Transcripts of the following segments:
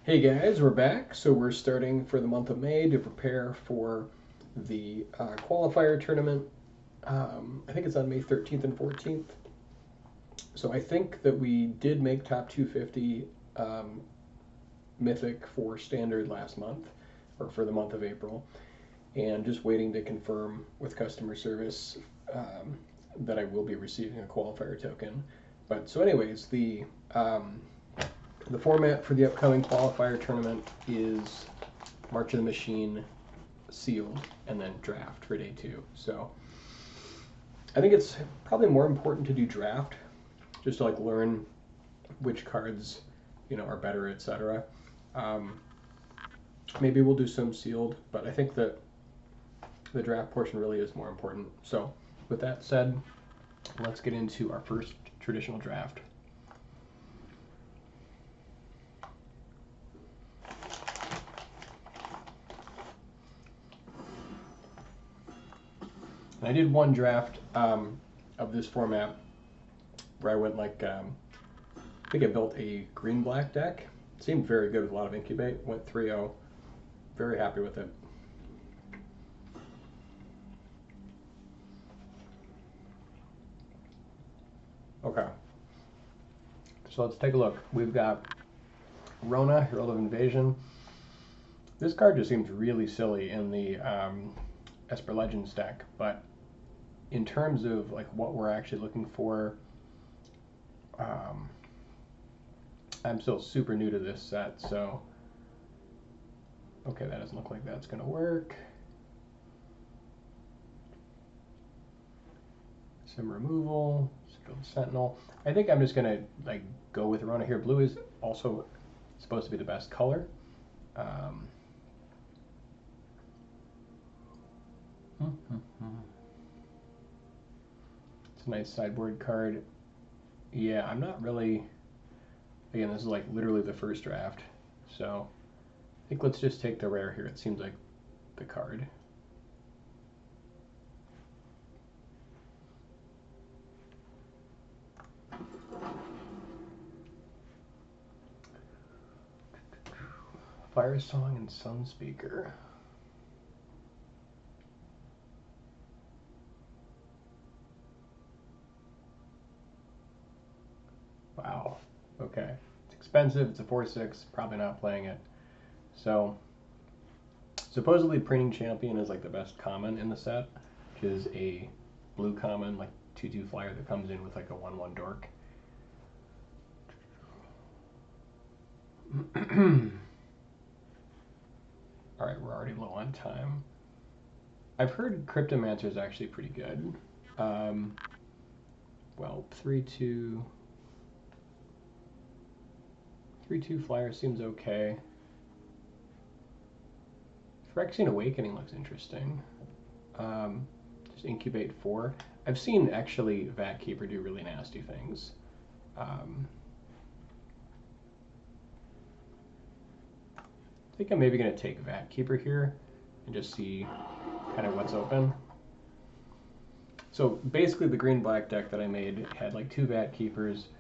Hey guys, we're back. So we're starting for the month of May to prepare for the qualifier tournament. I think it's on May 13th and 14th. So I think that we did make top 250 Mythic for Standard last month, or for the month of April, and just waiting to confirm with customer service that I will be receiving a qualifier token. But so anyways, the format for the upcoming qualifier tournament is March of the Machine, sealed, and then draft for day 2. So I think it's probably more important to do draft, just to like learn which cards are better, etc. Maybe we'll do some sealed, but I think that the draft portion really is more important. So with that said, let's get into our first traditional draft. I did one draft of this format where I went like, I think I built a green-black deck. It seemed very good with a lot of incubate. Went 3-0. Very happy with it. Okay. So let's take a look. We've got Rona, Herald of Invasion. This card just seems really silly in the Esper Legends deck, but in terms of like what we're actually looking for, I'm still super new to this set, so okay, that doesn't look like that's gonna work. Some removal, Skilled Sentinel. I think I'm just gonna like go with Rona here. Blue is also supposed to be the best color. It's a nice sideboard card. Yeah, I'm not really, again, this is like literally the first draft, so I think let's just take the rare here. It seems like the card. Fire Song and Sunspeaker. Wow. Okay. It's expensive. It's a 4/6. Probably not playing it. So, supposedly Printing Champion is like the best common in the set, which is a blue common, like 2/2 flyer that comes in with like a 1/1 dork. Alright, we're already low on time. I've heard Cryptomancer is actually pretty good. Well, 3/2 flyer seems okay. Phyrexian Awakening looks interesting. Just incubate 4. I've seen actually Vat Keeper do really nasty things. I think I'm maybe going to take Vat Keeper here and just see kind of what's open. So basically the green-black deck that I made had like 2 Vat Keepers,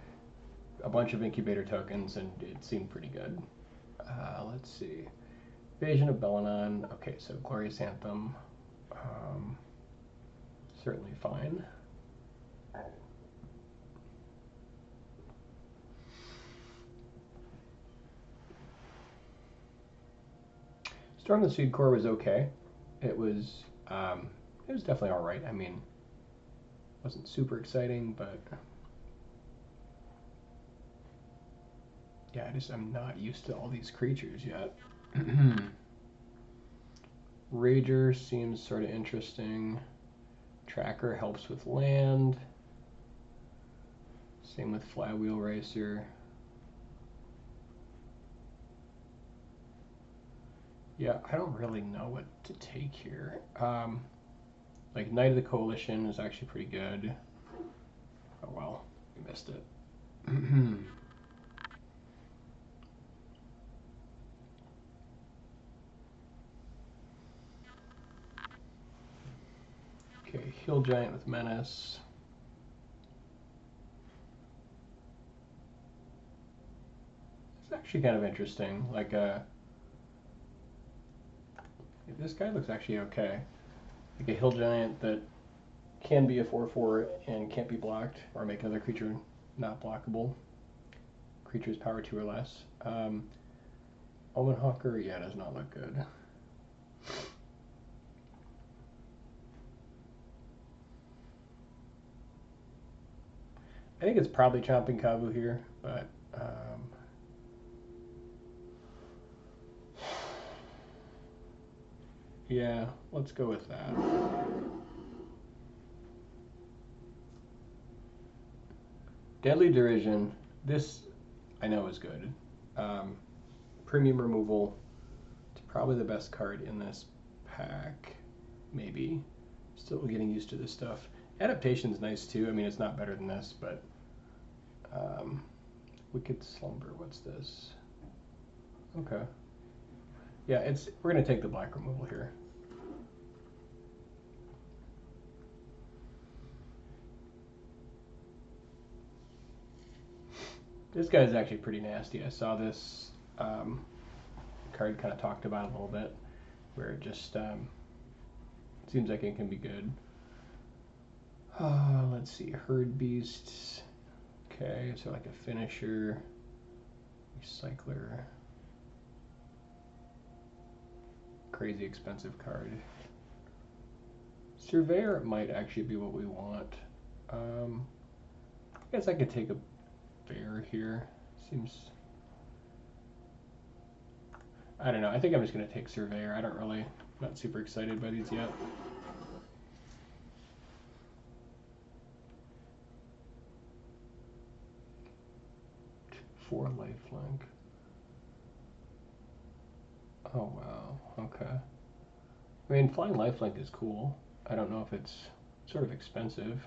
a bunch of incubator tokens, and it seemed pretty good. Let's see. Invasion of Belanon. Okay, so Glorious Anthem. Certainly fine. Storm the Seed Core was okay. It was definitely all right. I mean, wasn't super exciting, but yeah, I'm not used to all these creatures yet. Rager seems sort of interesting. Tracker helps with land. Same with Flywheel Racer. Yeah, I don't really know what to take here. Like Knight of the Coalition is actually pretty good. Oh well, we missed it. Okay, Hill Giant with Menace. actually kind of interesting. Like this guy looks actually okay. Like a hill giant that can be a 4/4 and can't be blocked, or make another creature not blockable. Creature's power 2 or less. Omen Hawker, yeah, does not look good. I think it's probably Chomping Kavu here, but yeah, let's go with that. Deadly Derision, this I know is good. Premium removal, it's probably the best card in this pack, maybe. Still getting used to this stuff. Adaptation's nice too. I mean, it's not better than this, but Wicked Slumber, what's this? Okay. Yeah, we're gonna take the black removal here. This guy's actually pretty nasty. I saw this card kind of talked about a little bit, where it just seems like it can be good. Let's see, Herd Beasts. Okay, so like a finisher, recycler, crazy expensive card. Surveyor might actually be what we want. I guess I could take a bear here. Seems, I don't know. I think I'm just gonna take Surveyor. Not super excited by these yet. For lifelink. Oh wow, okay. I mean, flying lifelink is cool. I don't know if it's sort of expensive.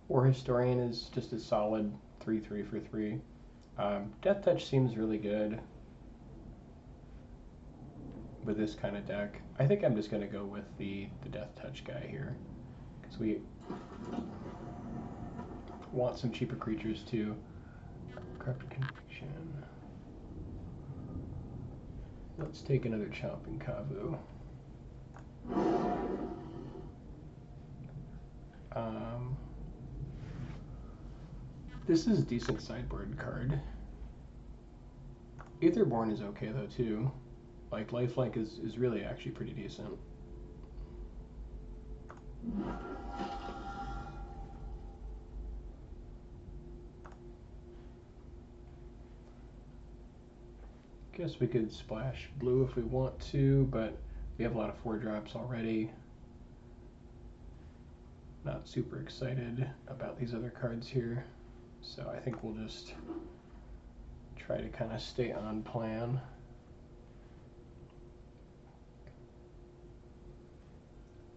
War Historian is just a solid 3/3 for 3. Death Touch seems really good with this kind of deck. I think I'm just going to go with the Death Touch guy here, because we want some cheaper creatures too. Corrupted Conviction. Let's take another Chomping Kavu. This is a decent sideboard card. Aetherborn is okay though too. Like lifelink is really actually pretty decent. Guess we could splash blue if we want to, but we have a lot of 4-drops already. Not super excited about these other cards here, so I think we'll just try to kind of stay on plan.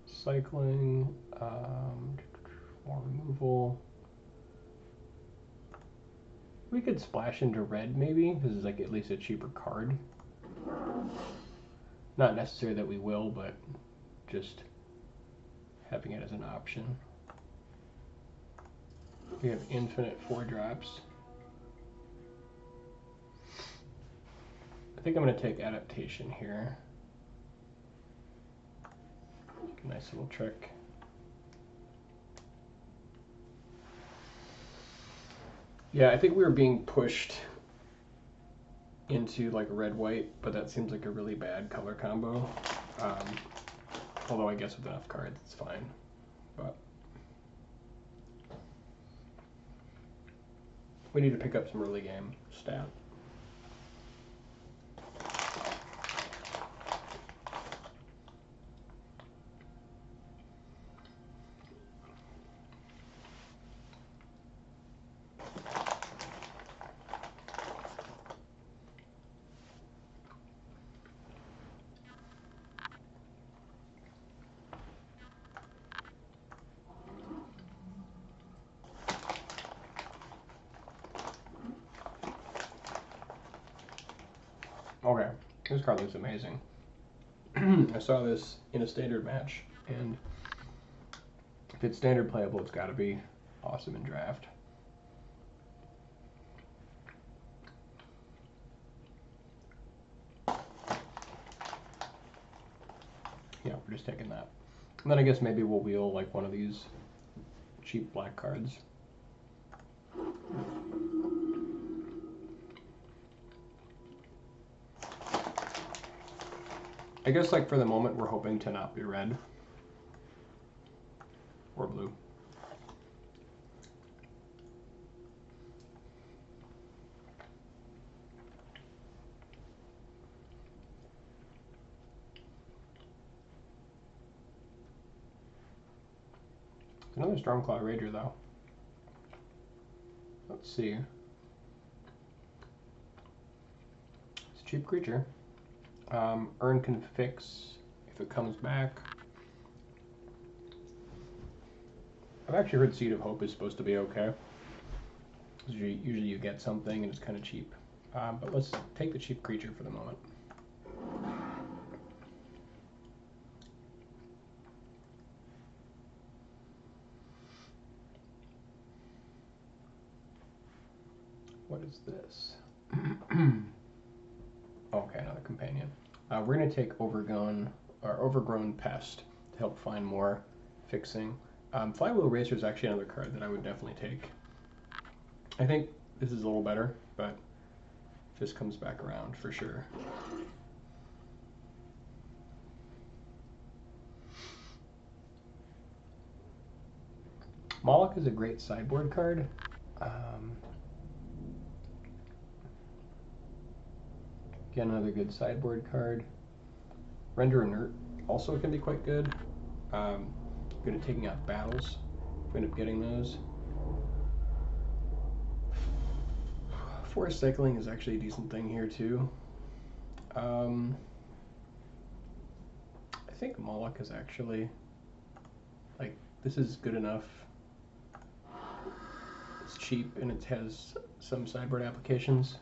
Cycling, more removal. We could splash into red maybe. This is like at least a cheaper card. Not necessary that we will, but just having it as an option. We have infinite 4-drops. I think I'm going to take Adaptation here. Nice little trick. Yeah, I think we were being pushed into like red-white, but that seems like a really bad color combo. Although I guess with enough cards, it's fine. But we need to pick up some early game stat. Okay, this card looks amazing. I saw this in a standard match, and if it's standard playable, it's got to be awesome in draft. Yeah, we're just taking that. And then I guess maybe we'll wheel like one of these cheap black cards. I guess like for the moment we're hoping to not be red or blue. Another Stormclaw Rager though. Let's see. It's a cheap creature. Urn can fix if it comes back. I've actually heard Seed of Hope is supposed to be okay. Usually you get something and it's kind of cheap. But let's take the cheap creature for the moment. What is this? Okay, another companion. We're going to take Overgrown Pest to help find more fixing. Flywheel Racer is actually another card that I would definitely take. I think this is a little better, but if this comes back around for sure. Moloch is a great sideboard card. Again, another good sideboard card. Render Inert also can be quite good. Good at taking out battles if we end up getting those. Forest Cycling is actually a decent thing here too. I think Moloch is actually, like, this is good enough. It's cheap and it has some sideboard applications.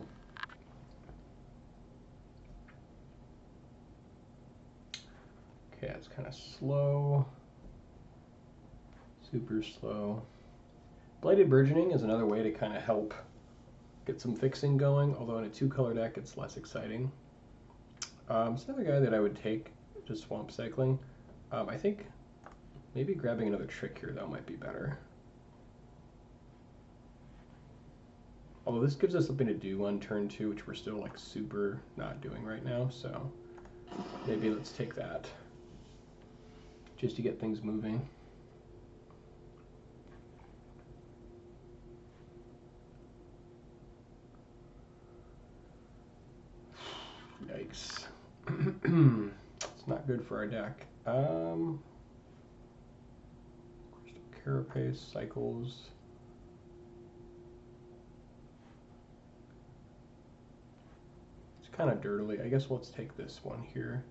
Okay, it's kind of slow. Super slow. Blighted Burgeoning is another way to kind of help get some fixing going, although in a 2-color deck it's less exciting. It's another guy that I would take, just Swamp Cycling. I think maybe grabbing another Trick here though might be better. Although this gives us something to do on turn 2, which we're still like super not doing right now, so maybe let's take that just to get things moving. Yikes. It's not good for our deck. Crystal Carapace, Cycles. It's kind of dirtily. I guess let's take this one here.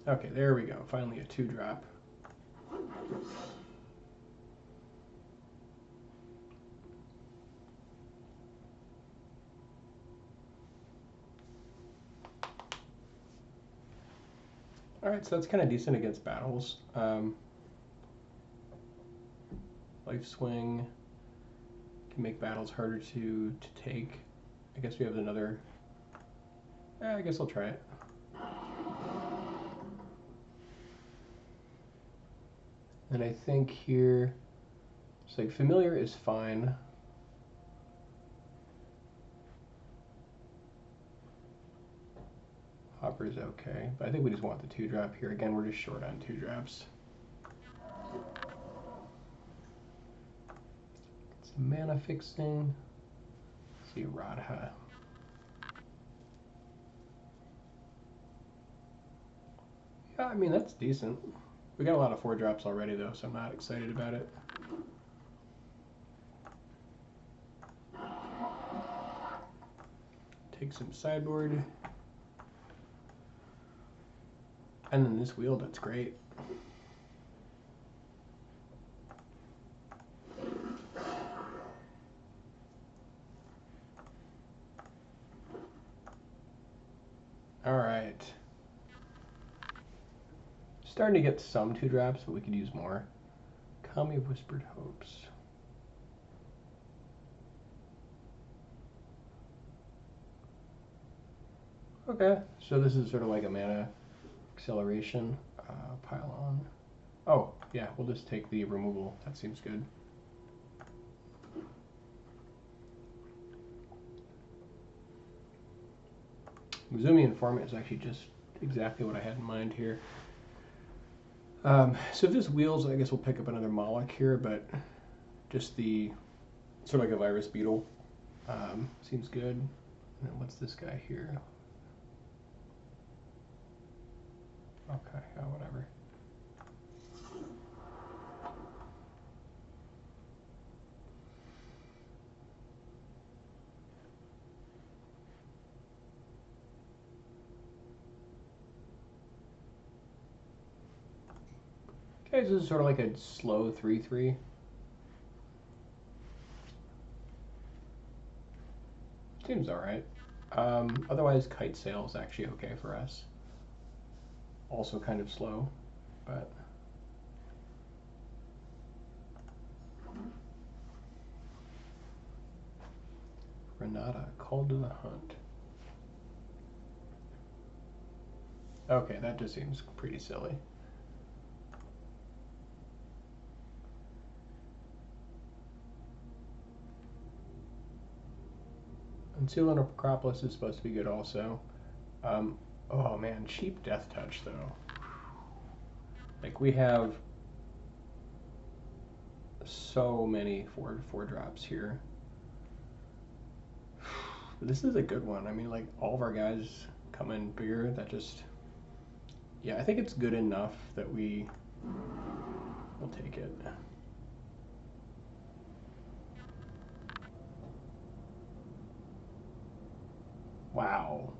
Okay, there we go. Finally a 2-drop. Alright, so that's kind of decent against battles. Life Swing can make battles harder to take. I guess we have another... I guess I'll try it. And I think here, it's like Familiar is fine. Hopper's okay, but I think we just want the 2-drop here. Again, we're just short on 2-drops. Some mana fixing. Let's see, Radha. Yeah, I mean, that's decent. We got a lot of 4-drops already, though, so I'm not excited about it. Take some sideboard. And then this wheel, that's great. All right. Starting to get some 2-drops, but we could use more. Call Me Whispered Hopes. Okay, so this is sort of like a mana acceleration. Pile on. Oh, yeah, we'll just take the removal. That seems good. Mizumian format is actually just exactly what I had in mind here. So if this wheels, I guess we'll pick up another Moloch here, but just the sort of like a virus beetle seems good. And then what's this guy here? Okay, whatever. Okay, so this is sort of like a slow 3/3. Seems alright. Otherwise, Kite Sail is actually okay for us. Also kind of slow, but... Renata, Called to the Hunt. Okay, that just seems pretty silly. Unsealing Acropolis is supposed to be good also. Oh man, cheap Death Touch though. Like we have so many four drops here. But this is a good one. I mean, like all of our guys come in bigger. That just, yeah, I think it's good enough that we'll take it. Wow.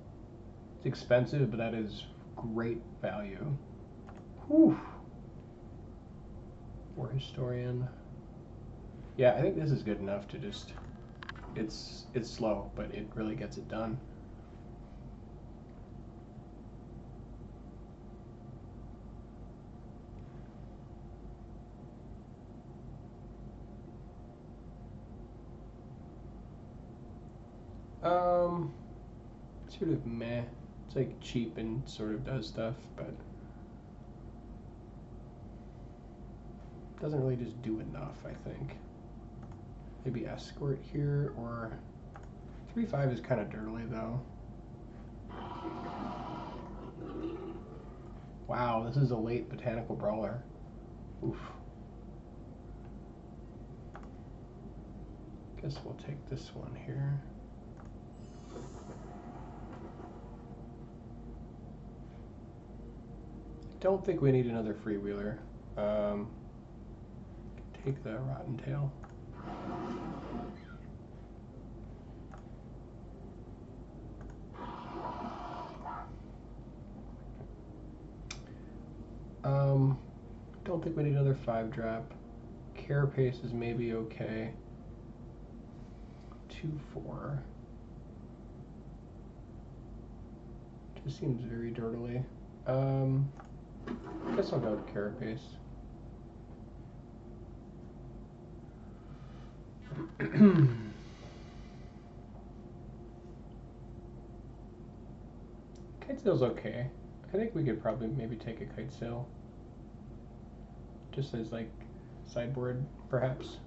It's expensive, but that is great value. Whew. War Historian. Yeah, I think this is good enough to just... It's slow, but it really gets it done. Sort of meh. It's like cheap and sort of does stuff, but doesn't really just do enough, I think. Maybe Escort here, or 3/5 is kind of dirtily though. Wow, this is a late Botanical Brawler. Oof. Guess we'll take this one here. Don't think we need another freewheeler. Take the Rotten Tail. Don't think we need another 5-drop. Carapace is maybe okay. 2/4. Just seems very dirtily. I guess I'll go with Carapace. Kite Sail's okay. I think we could probably maybe take a Kite Sail. Just as like sideboard, perhaps.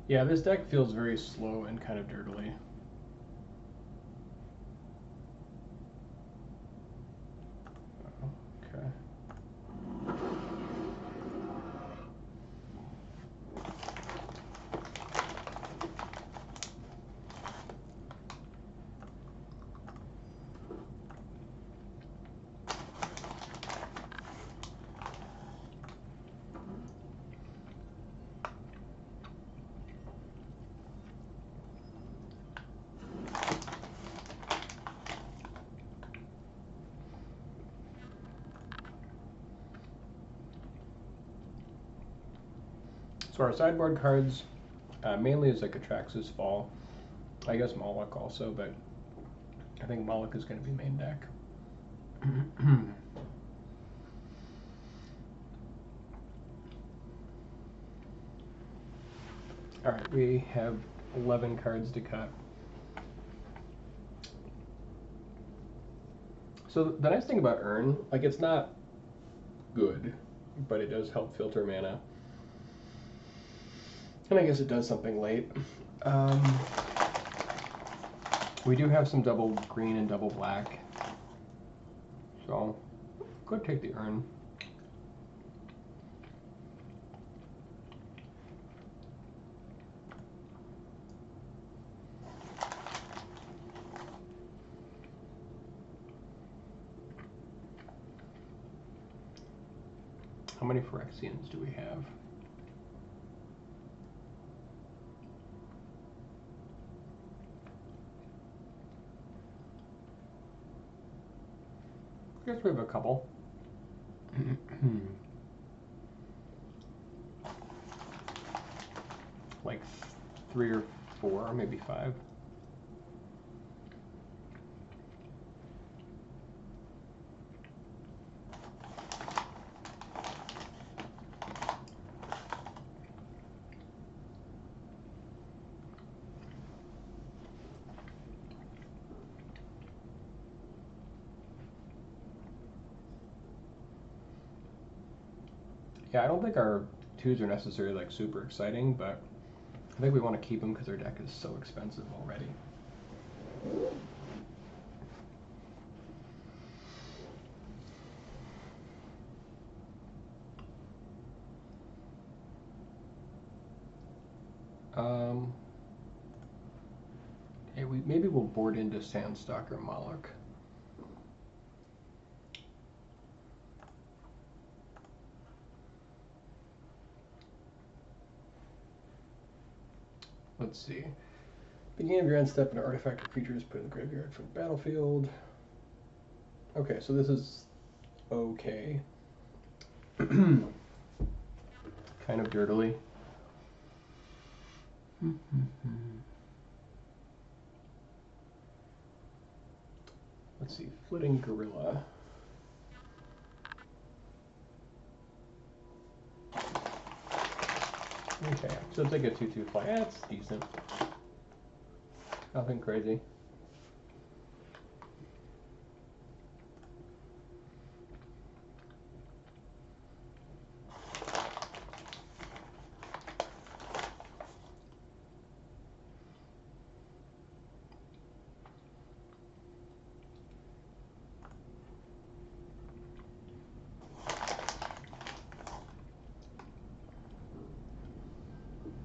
Yeah, this deck feels very slow and kind of dirtily. Okay. So our sideboard cards mainly is like Atrax's Fall. I guess Moloch also, but I think Moloch is going to be main deck. Alright, we have 11 cards to cut. So the nice thing about Urn, like it's not good, but it does help filter mana. And I guess it does something late. We do have some double green and double black. So, go take the Urn. How many Phyrexians do we have? I guess we have a couple. Like 3 or 4, maybe 5. Yeah, I don't think our 2s are necessarily like super exciting, but I think we want to keep them because our deck is so expensive already. Okay, maybe we'll board into Sandstalker Moloch. Let's see. Beginning of your end step, an artifact or creature is put in the graveyard from the battlefield. Okay, so this is okay. Kind of dirtily. Let's see, Flitting Gorilla. Okay, so it's like a 2/2 fly. That's decent. Nothing crazy.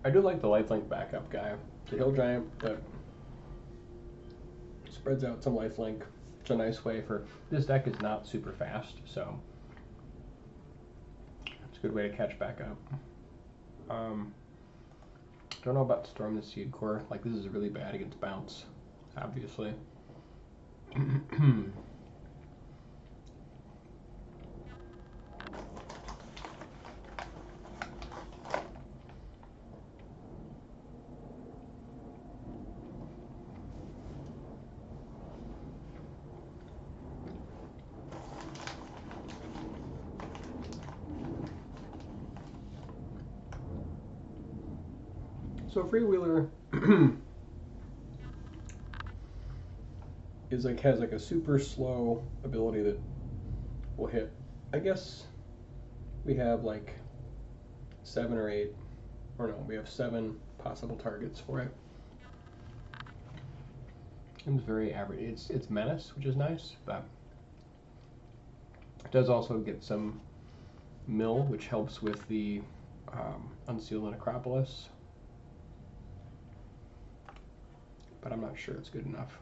I do like the lifelink backup guy. It's a hill giant that spreads out some lifelink. It's a nice way for... This deck is not super fast, so it's a good way to catch back up. Don't know about Storm the Seed Core. Like, this is really bad against bounce, obviously. So Freewheeler is like has like a super slow ability that will hit. I guess we have like 7 or 8, or no, we have 7 possible targets for it. It's very average. It's menace, which is nice, but it does also get some mill, which helps with the Unseal the Necropolis. But I'm not sure it's good enough.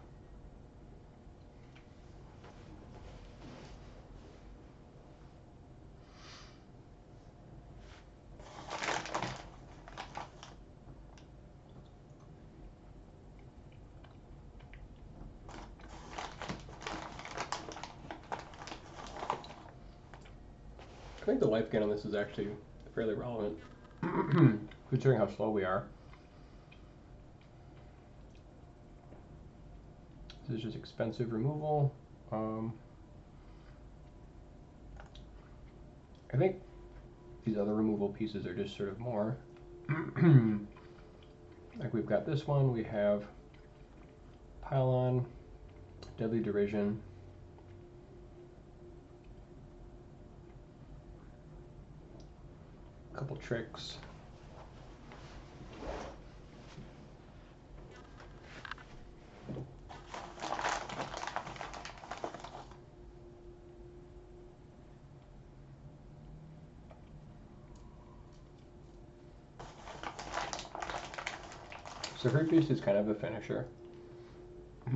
I think the life gain on this is actually fairly relevant. considering how slow we are. This is just expensive removal. I think these other removal pieces are just sort of more like we've got this one, we have Pylon, Deadly Derision, a couple tricks. So Fruit Beast is kind of a finisher. I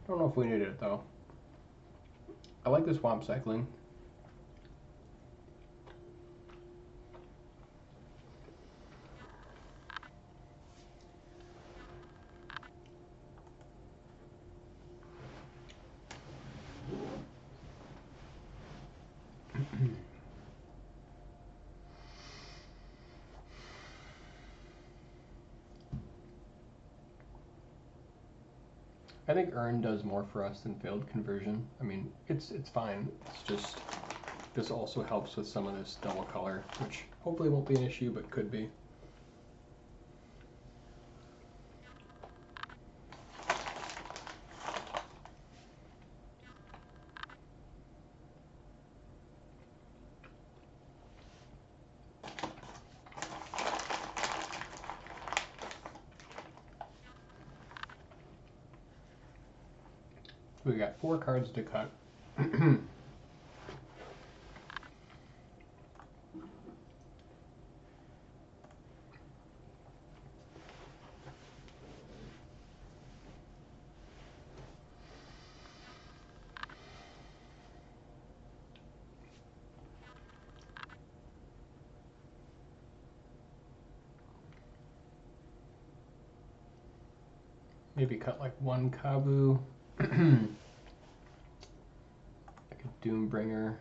don't know if we needed it though. I like the Swamp Cycling. I think Urn does more for us than Failed Conversion. I mean, it's fine. It's just this also helps with some of this double color, which hopefully won't be an issue, but could be. We got 4 cards to cut. Maybe cut like 1 Kabu. Like a Doombringer.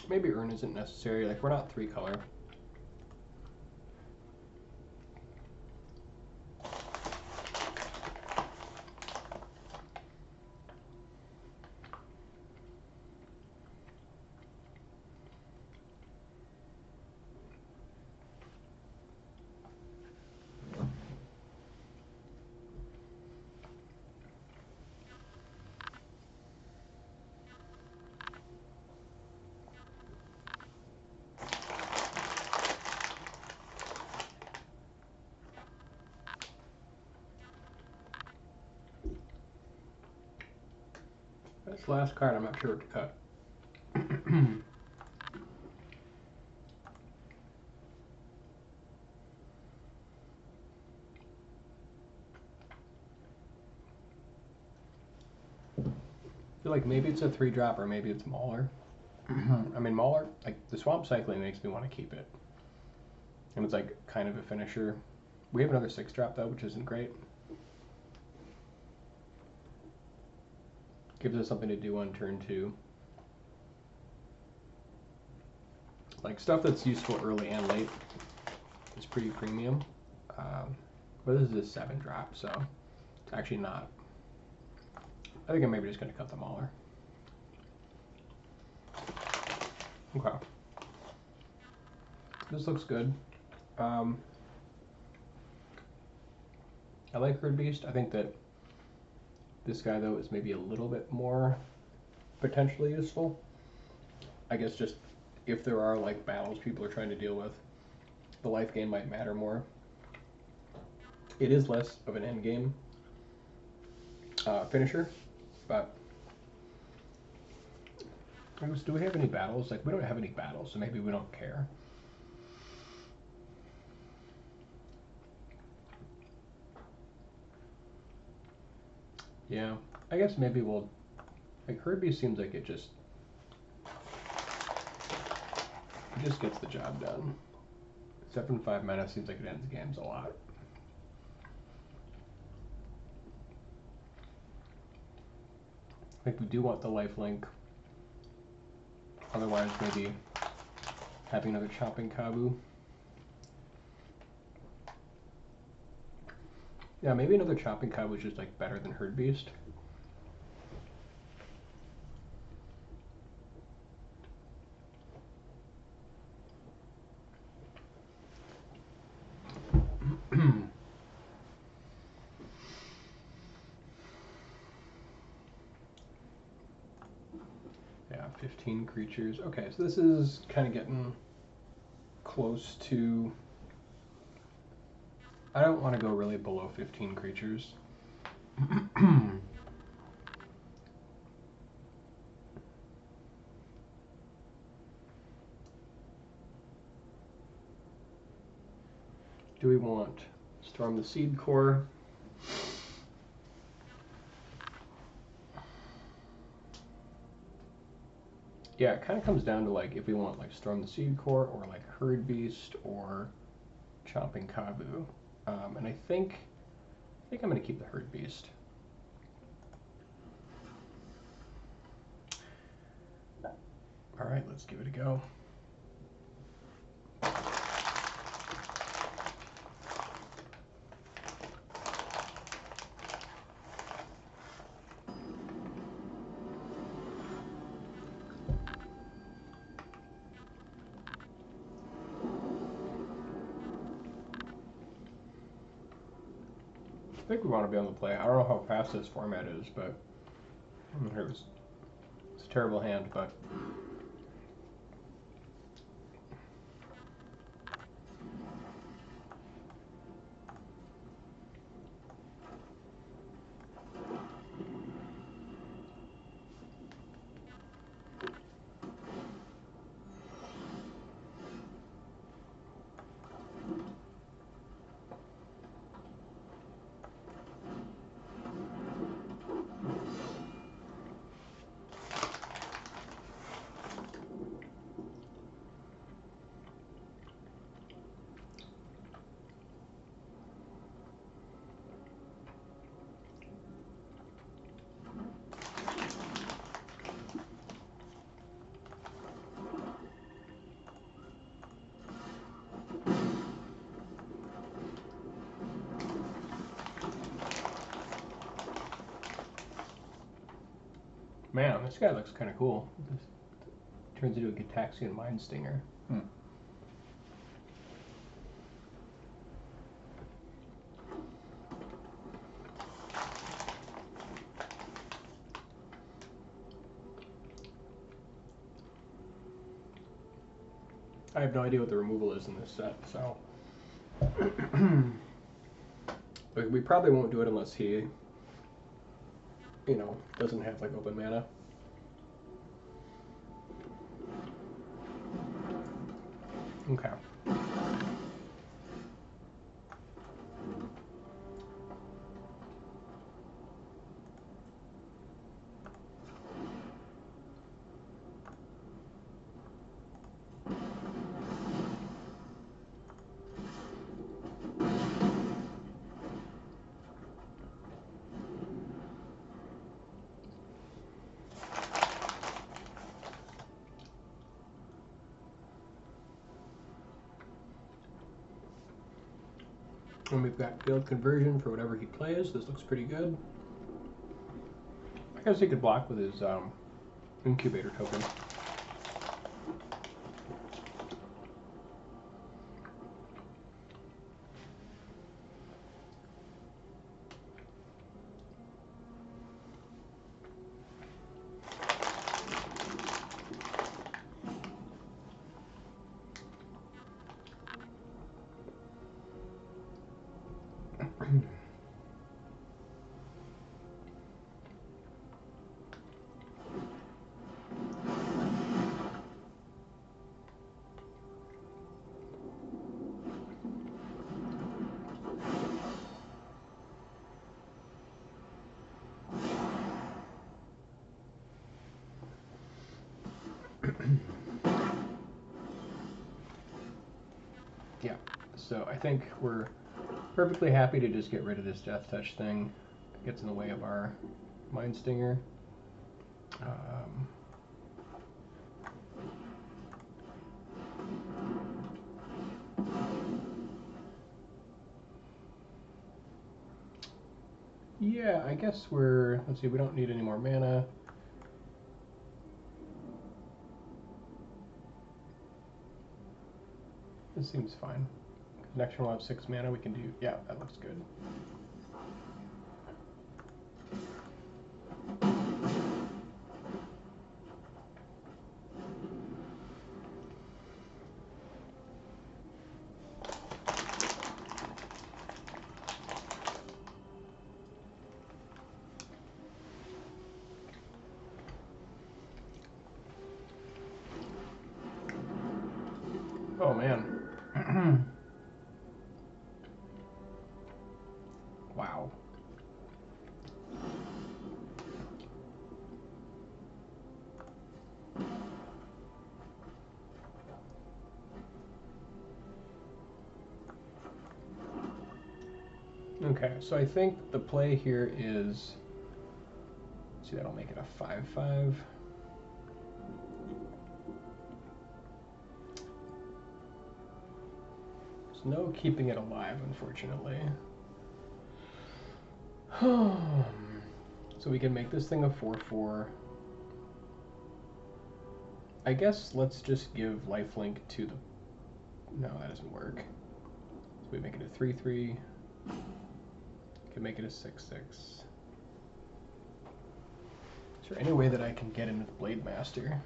Maybe Urn isn't necessary, like we're not 3 color. That's the last card, I'm not sure what to cut. I feel like maybe it's a 3-drop or maybe it's Mauler. I mean, Mauler, like the Swamp Cycling makes me want to keep it. And it's like kind of a finisher. We have another 6-drop though, which isn't great. Gives us something to do on turn 2. Like stuff that's useful early and late is pretty premium. But this is a 7-drop, so it's actually not. I think I'm maybe just going to cut the Mauler. Okay. This looks good. I like Herd Beast. I think that This guy, though, is maybe a little bit more potentially useful. I guess just if there are like battles people are trying to deal with, the life gain might matter more. It is less of an end game finisher, but I guess, do we have any battles? Like, we don't have any battles, so maybe we don't care. Yeah, I guess maybe we'll, like, Herbie seems like it just gets the job done. 7-5 mana seems like it ends games a lot. I think we do want the lifelink. Otherwise, maybe having another Chopping Kabu. Yeah, maybe another Chopping Kabu is just like better than Herd Beast. Yeah, 15 creatures. Okay, so this is kind of getting close to... I don't want to go really below 15 creatures. Do we want Storm the Seed Core? Yeah, it kind of comes down to like if we want like Storm the Seed Core or like Herd Beast or Chopping Kabu. And I think I'm going to keep the Herd Beast. All right, let's give it a go. I think we want to be able to play. I don't know how fast this format is, but it's a terrible hand, but man, this guy looks kind of cool. This turns into a Gitaxian Mind Stinger. I have no idea what the removal is in this set, so but we probably won't do it unless he, you know, doesn't have like open mana. Okay. And we've got Field Conversion for whatever he plays. This looks pretty good. I guess he could block with his Incubator token. Yeah, so I think we're perfectly happy to just get rid of this Death Touch thing. It gets in the way of our Mind Stinger. Yeah, I guess let's see, we don't need any more mana. This seems fine. Next one we'll have 6 mana, we can do, yeah, that looks good. Oh man. Wow. Okay, so I think the play here is, see, that'll make it a 5/5. There's no keeping it alive, unfortunately. So we can make this thing a 4/4. I guess let's just give lifelink to the, no, that doesn't work. So we make it a 3/3. Can make it a 6/6. Is there any way that I can get in with Blade Master?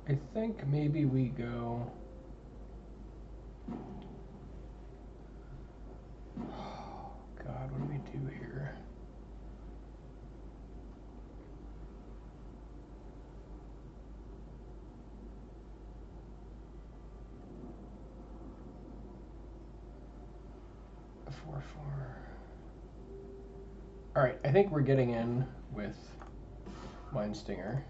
I think maybe we go, oh God, what do we do here? A 4/4. All right, I think we're getting in with Mind Stinger.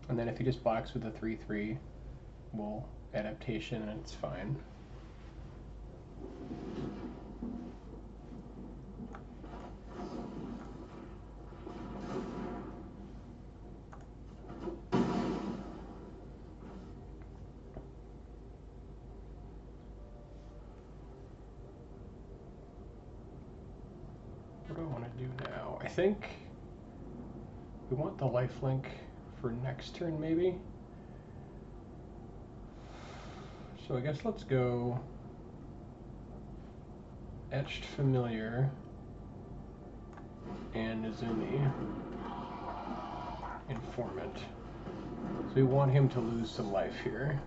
And then if he just blocks with a 3/3, we'll adaptation and it's fine. What do I want to do now? I think we want the lifelink for next turn, maybe. So I guess let's go Etched Familiar and Izumi Informant. So we want him to lose some life here.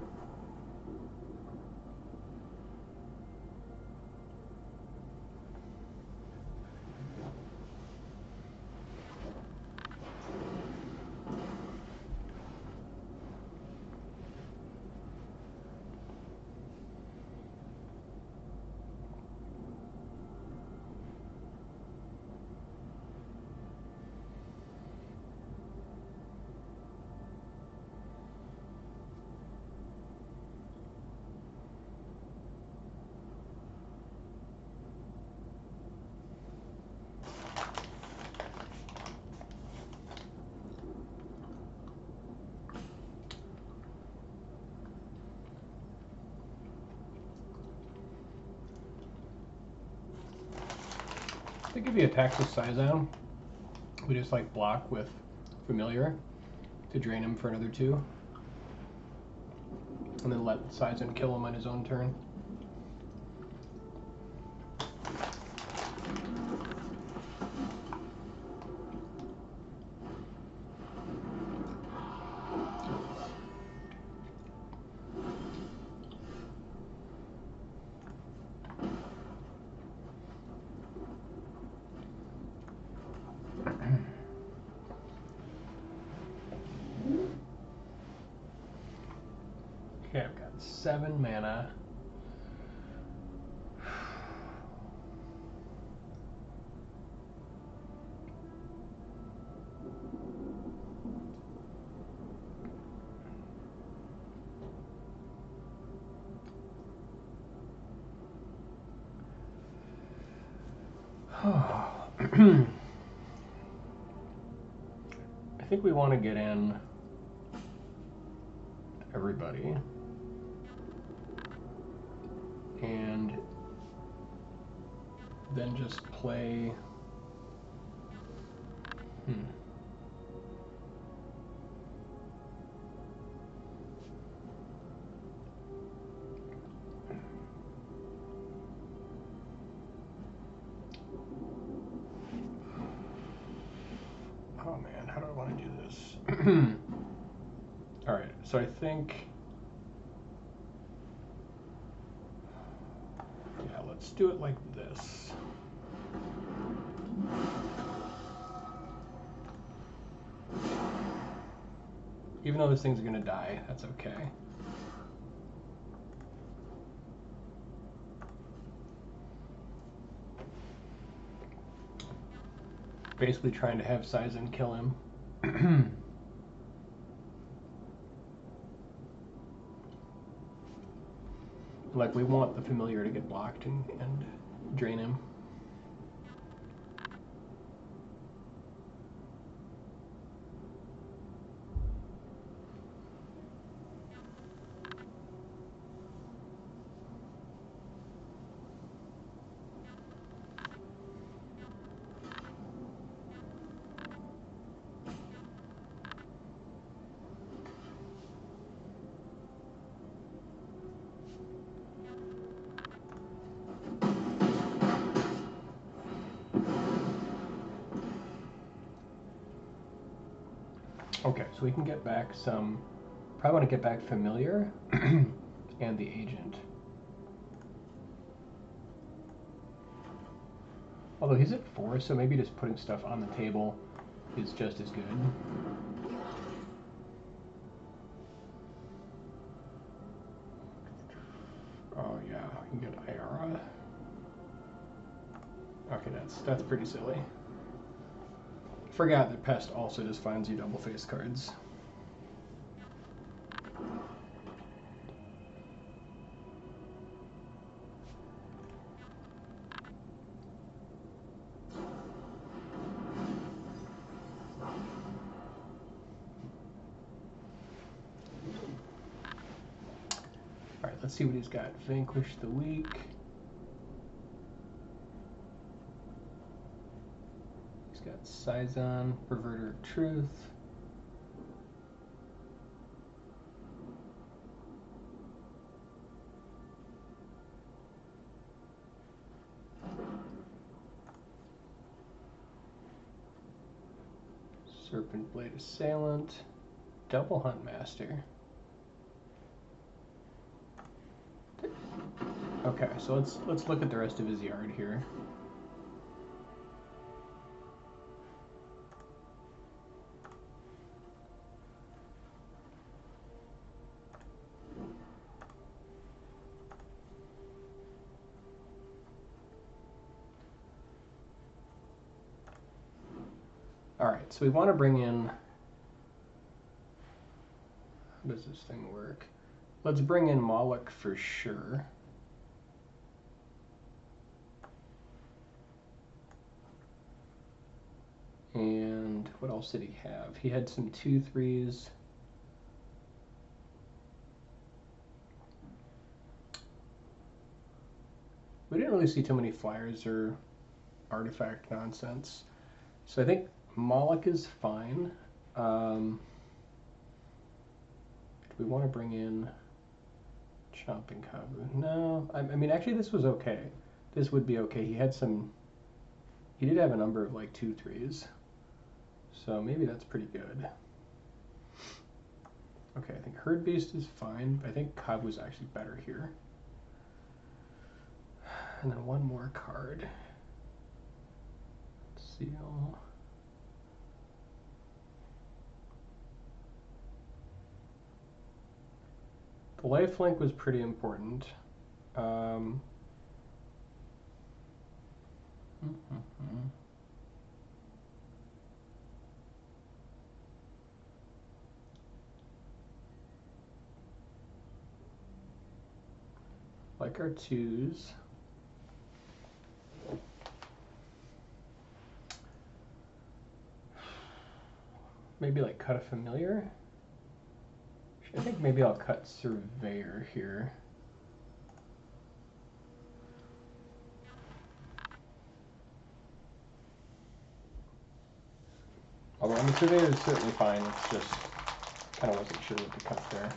I think if he attacks with Scyzone, we just like block with Familiar to drain him for another 2. And then let Scyzone kill him on his own turn. Okay, I've got 7 mana. I think we want to get in everybody and then just play. Oh man, how do I want to do this? All right, so I think, yeah, let's do it like this. Even though this thing's gonna die, that's okay. Basically trying to have Sizen kill him. Like, we want the familiar to get blocked and drain him. Okay, so we can get back some, probably want to get back familiar and the agent. Although he's at 4, so maybe just putting stuff on the table is just as good. Oh yeah, you can get Iara. Okay, that's pretty silly. Forgot that Pest also just finds you double face cards. Alright, let's see what he's got. Vanquish the Weak. He's got Sizon, Perverter of Truth. Serpent Blade Assailant. Double Hunt Master. Okay, so let's look at the rest of his yard here. All right, so we want to bring in, how does this thing work? Let's bring in Moloch for sure. And what else did he have? He had some 2/3s. We didn't really see too many flyers or artifact nonsense. So I think Moloch is fine. Do we want to bring in Chomping Kabu? No, I mean, actually this was okay. This would be okay. He did have a number of like 2/3s. So maybe that's pretty good. Okay, I think Herd Beast is fine. I think Kabu's actually better here. And then one more card. Seal. lifelink was pretty important. Like our twos. Maybe like cut a familiar. I think maybe I'll cut Surveyor here. Although, I mean, Surveyor is certainly fine. It's just kind of wasn't sure what to cut there.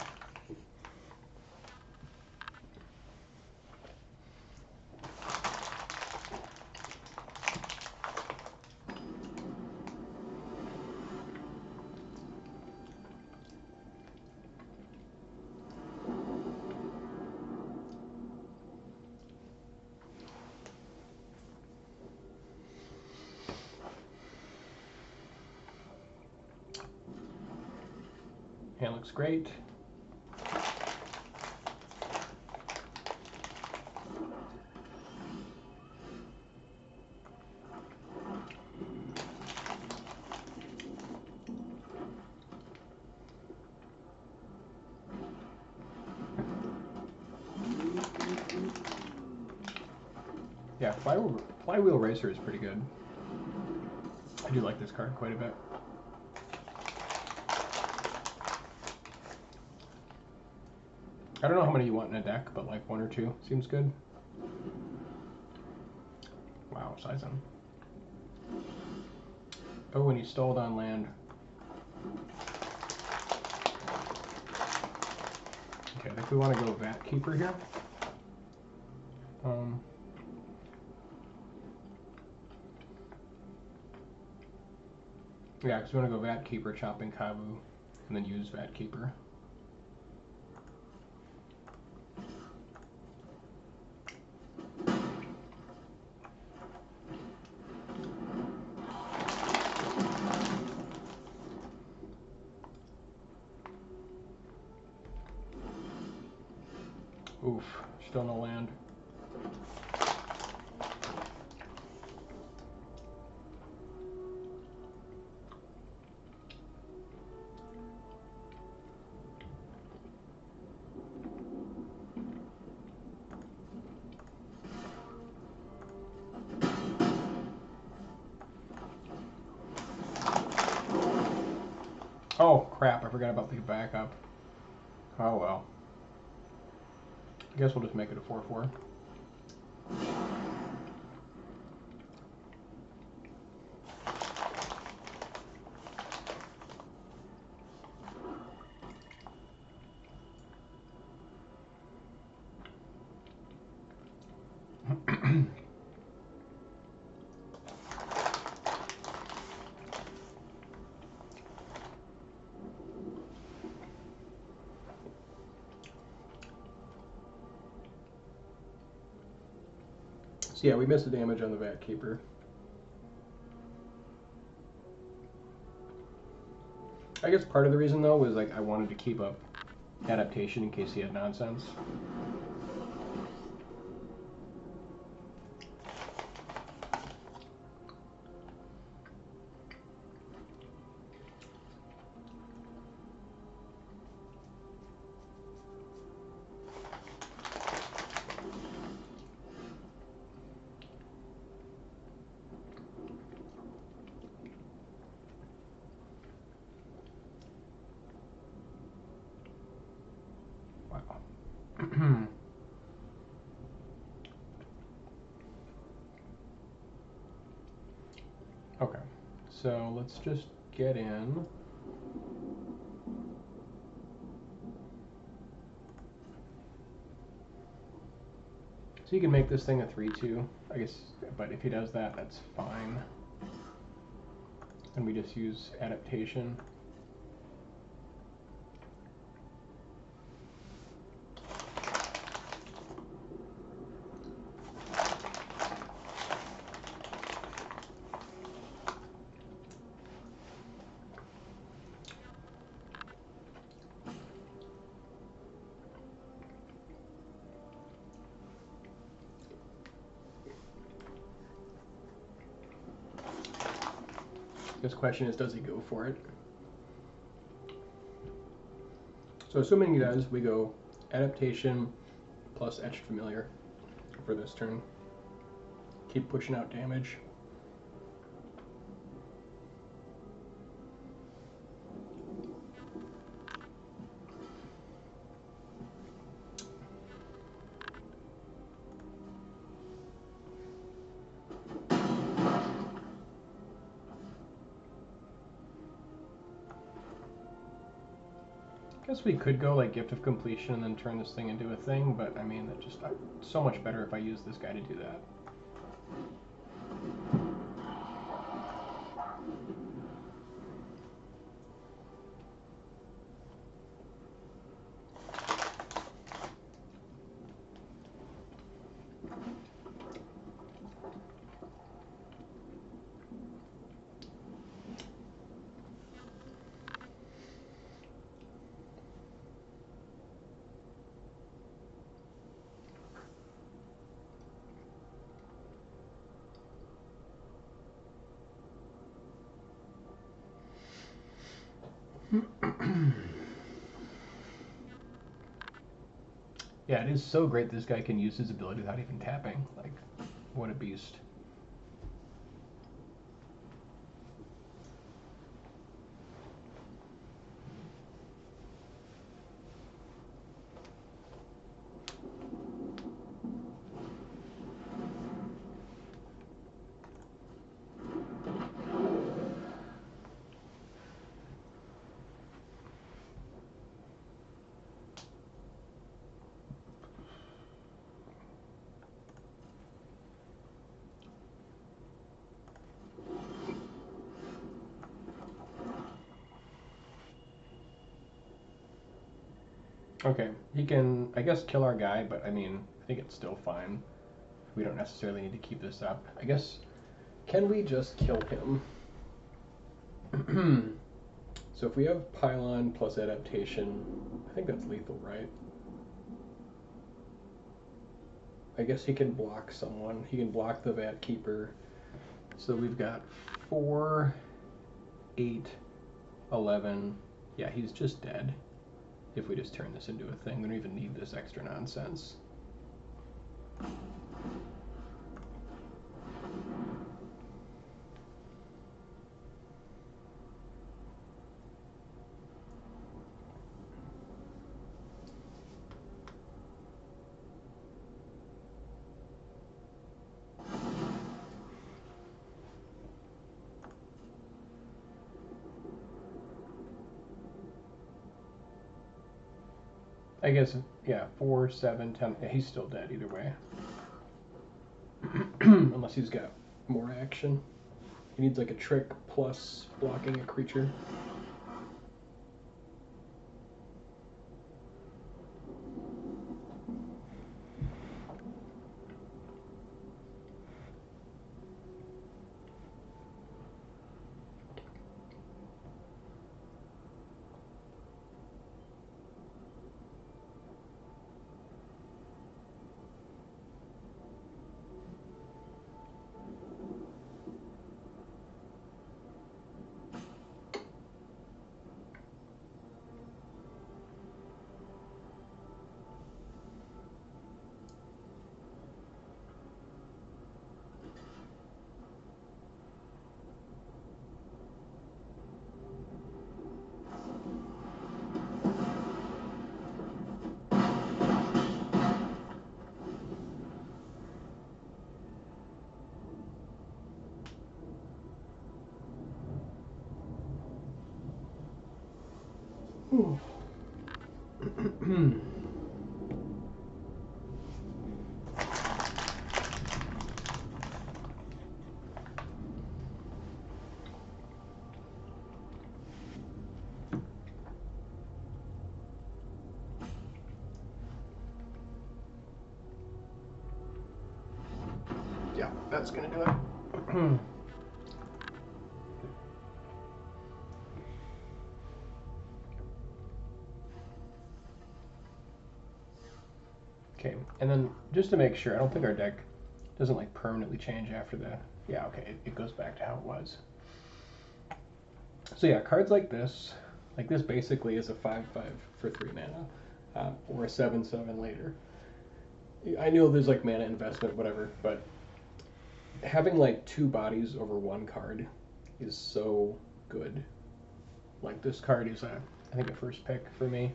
Hand looks great. Yeah, Flywheel Racer is pretty good. I do like this card quite a bit. I don't know how many you want in a deck, but like 1 or 2 seems good. Wow, Sizen. Oh, and he stalled on land. Okay, I think we want to go Vat Keeper here. Yeah, because we want to go Vat Keeper, Chopping Kavu, and then use Vat Keeper. Oof, still no land. Oh, crap, I forgot about the backup. Oh, well. I guess we'll just make it a 4/4. So yeah, we missed the damage on the Vat Keeper. I guess part of the reason though was like I wanted to keep up adaptation in case he had nonsense. Okay, so let's just get in. So you can make this thing a 3/2, I guess, but if he does that, that's fine. And we just use adaptation. This question is, does he go for it? So assuming he does, we go adaptation plus etched familiar for this turn. Keep pushing out damage. Guess we could go like Gift of Completion and then turn this thing into a thing, but I mean, that just so much better if I use this guy to do that. Yeah, it is so great this guy can use his ability without even tapping. Like, what a beast. Okay, he can, I guess, kill our guy, but I mean, I think it's still fine. We don't necessarily need to keep this up. I guess, can we just kill him? So if we have Pylon plus adaptation, I think that's lethal, right? I guess he can block someone. He can block the Vat Keeper. So we've got 4, 8, 11. Yeah, he's just dead. If we just turn this into a thing, we don't even need this extra nonsense. I guess, yeah, 4, 7, 10. Yeah, he's still dead either way. Unless he's got more action. He needs like a trick plus blocking a creature. Yeah, that's gonna do it. Okay, and then just to make sure, I don't think our deck doesn't like permanently change after the, yeah, okay, it goes back to how it was. So yeah, cards like this basically is a 5/5 for 3 mana, or a 7/7 later. I know there's like mana investment, whatever, but having like 2 bodies over 1 card is so good. Like this card is I think a first pick for me.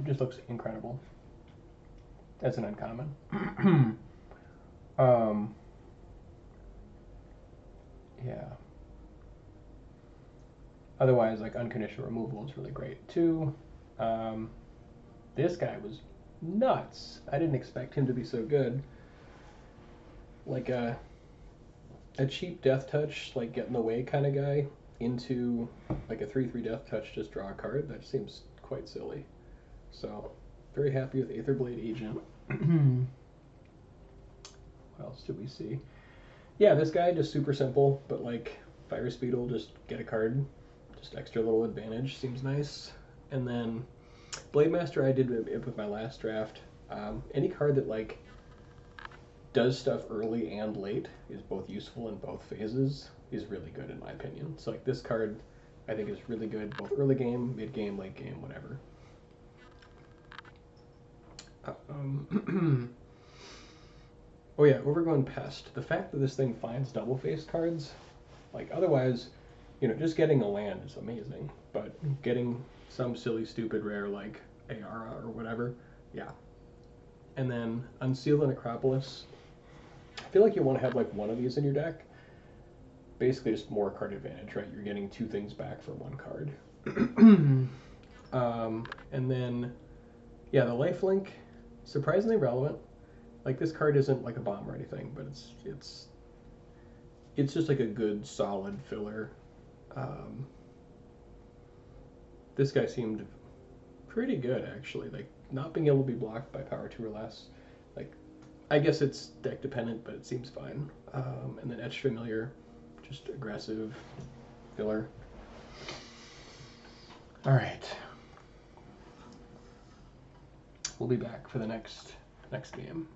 Just looks incredible. That's an uncommon. Yeah. Otherwise, like unconditional removal is really great too. This guy was nuts. I didn't expect him to be so good. Like a cheap death touch, like get in the way kind of guy, into like a 3/3 death touch, just draw a card. That seems quite silly. So, very happy with Aetherblade Agent. What else did we see? Yeah, this guy just super simple, but like Fire Speed will just get a card, just extra little advantage. Seems nice. And then Blade Master I did it with my last draft. Any card that like does stuff early and late, is both useful in both phases, is really good in my opinion. So like this card I think is really good both early game, mid game, late game, whatever. Oh yeah, Overgrown Pest. The fact that this thing finds double-faced cards, like otherwise, you know, just getting a land is amazing, but getting some silly stupid rare like Ayara or whatever, yeah. And then Unseal the Necropolis. I feel like you want to have like one of these in your deck. Basically just more card advantage, right? You're getting 2 things back for 1 card. And then, yeah, the Lifelink, surprisingly relevant. Like this card isn't like a bomb or anything, but it's just like a good solid filler. This guy seemed pretty good actually. Like not being able to be blocked by power 2 or less. Like I guess it's deck dependent, but it seems fine. And then Etched Familiar, just aggressive filler. All right, we'll be back for the next game.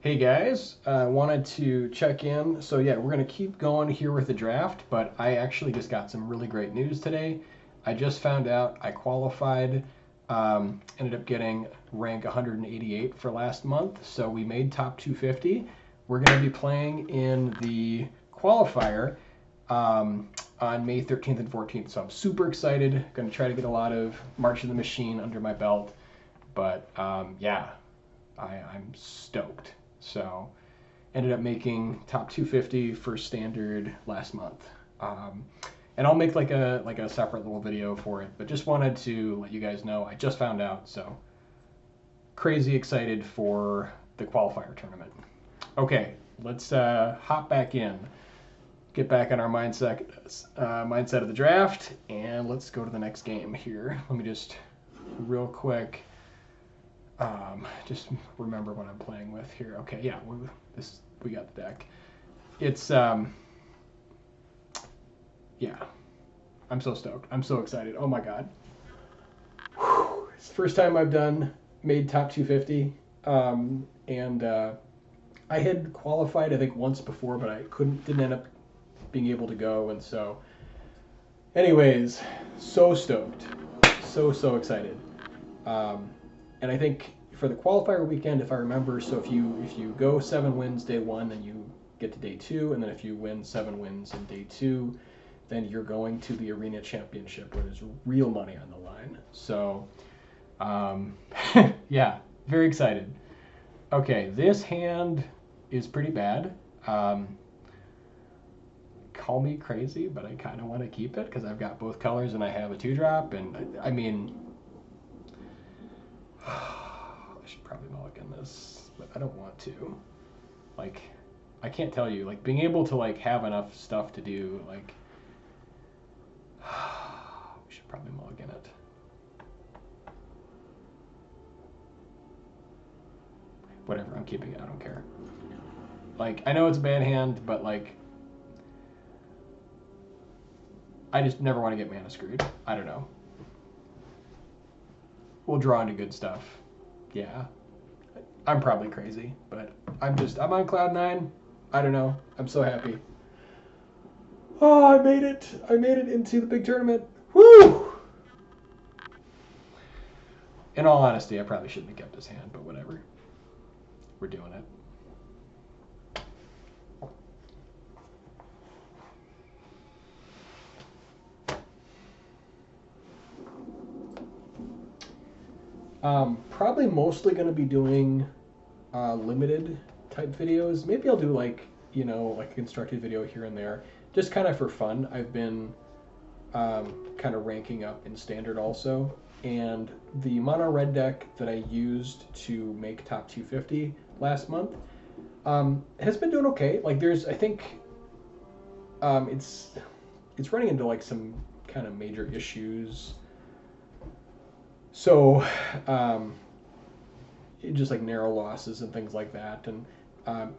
Hey guys, wanted to check in. So yeah, we're gonna keep going here with the draft, but I actually just got some really great news today. I just found out I qualified, ended up getting rank 188 for last month, so we made top 250. We're gonna be playing in the qualifier on May 13th and 14th, so I'm super excited. Gonna try to get a lot of March of the Machine under my belt, but yeah, I'm stoked. So ended up making top 250 for standard last month. And I'll make like a separate little video for it, but just wanted to let you guys know I just found out, so crazy excited for the qualifier tournament. Okay, let's hop back in, get back on our mindset of the draft, and let's go to the next game here. Let me just real quick just remember what I'm playing with here. Okay, yeah, we got the deck. It's yeah, I'm so stoked. I'm so excited. Oh my god. Whew. It's the first time I've made top 250. And I had qualified I think once before, but I didn't end up being able to go, and so anyways, so stoked. So excited. And I think for the qualifier weekend, if I remember, so if you go 7 wins day 1, then you get to day 2, and then if you win 7 wins in day 2, then you're going to the Arena Championship where there's real money on the line. So, yeah, very excited. Okay, this hand is pretty bad. Call me crazy, but I kind of want to keep it because I've got both colors and I have a 2-drop, and I mean, I should probably mulligan this, but I don't want to. Like, I can't tell you, like, being able to, like, have enough stuff to do, like, we should probably mulligan it. Whatever, I'm keeping it, I don't care. Like, I know it's a bad hand, but, like, I just never want to get mana screwed. I don't know. We'll draw into good stuff. Yeah. I'm probably crazy, but I'm on cloud 9. I don't know. I'm so happy. Oh, I made it! I made it into the big tournament. Woo! In all honesty, I probably shouldn't have kept his hand, but whatever. We're doing it. Probably mostly going to be doing limited type videos. Maybe I'll do like, you know, like a constructed video here and there, just kind of for fun. I've been kind of ranking up in standard also, and the mono red deck that I used to make top 250 last month has been doing okay. Like there's, I think it's running into like some kind of major issues. So just like narrow losses and things like that, and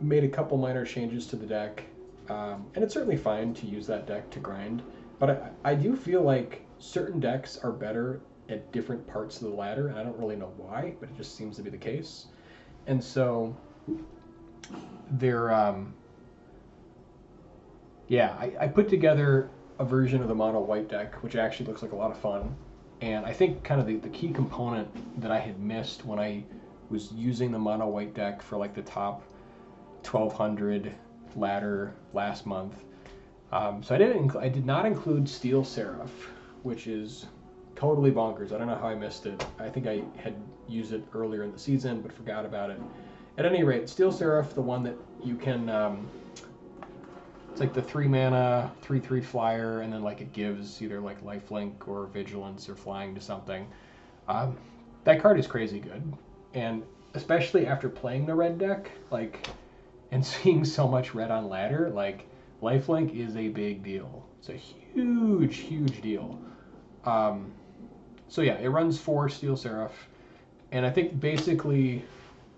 made a couple minor changes to the deck, and it's certainly fine to use that deck to grind, but I do feel like certain decks are better at different parts of the ladder, and I don't really know why, but it just seems to be the case. And so they're yeah, I put together a version of the mono white deck, which actually looks like a lot of fun. And I think kind of the key component that I had missed when I was using the mono white deck for like the top 1200 ladder last month. So I did not include Steel Seraph, which is totally bonkers. I don't know how I missed it. I think I had used it earlier in the season, but forgot about it. At any rate, Steel Seraph, the one that you can, it's like the 3 mana, 3/3 flyer, and then like it gives either like lifelink or vigilance or flying to something. That card is crazy good, and especially after playing the red deck, like, and seeing so much red on ladder, like lifelink is a big deal. It's a huge, huge deal. So yeah, it runs 4 Steel Seraph, and I think basically,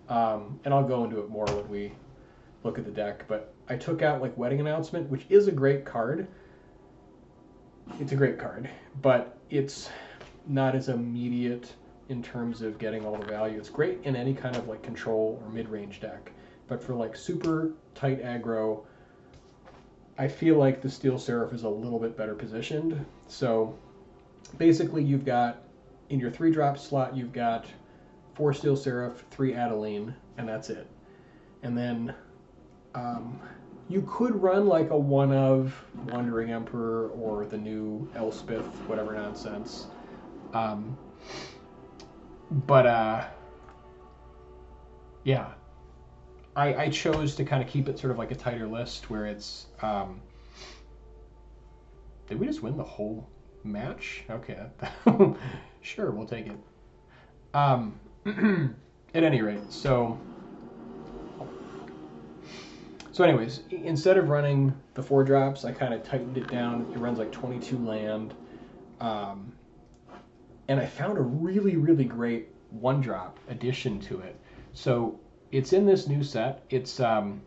and I'll go into it more when we look at the deck, but I took out like Wedding Announcement, which is a great card. It's a great card, but it's not as immediate in terms of getting all the value. It's great in any kind of like control or mid-range deck, but for like super tight aggro, I feel like the Steel Seraph is a little bit better positioned. So basically you've got, in your 3-drop slot, you've got 4 Steel Seraph, 3 Adeline, and that's it. And then you could run like a 1 of Wandering Emperor or the new Elspeth, whatever nonsense. Yeah, I chose to kind of keep it sort of like a tighter list where it's, did we just win the whole match? Okay, sure, we'll take it. At any rate, so anyways, instead of running the 4 drops, I kind of tightened it down. It runs like 22 land. And I found a really, really great 1-drop addition to it. So it's in this new set. It's, oh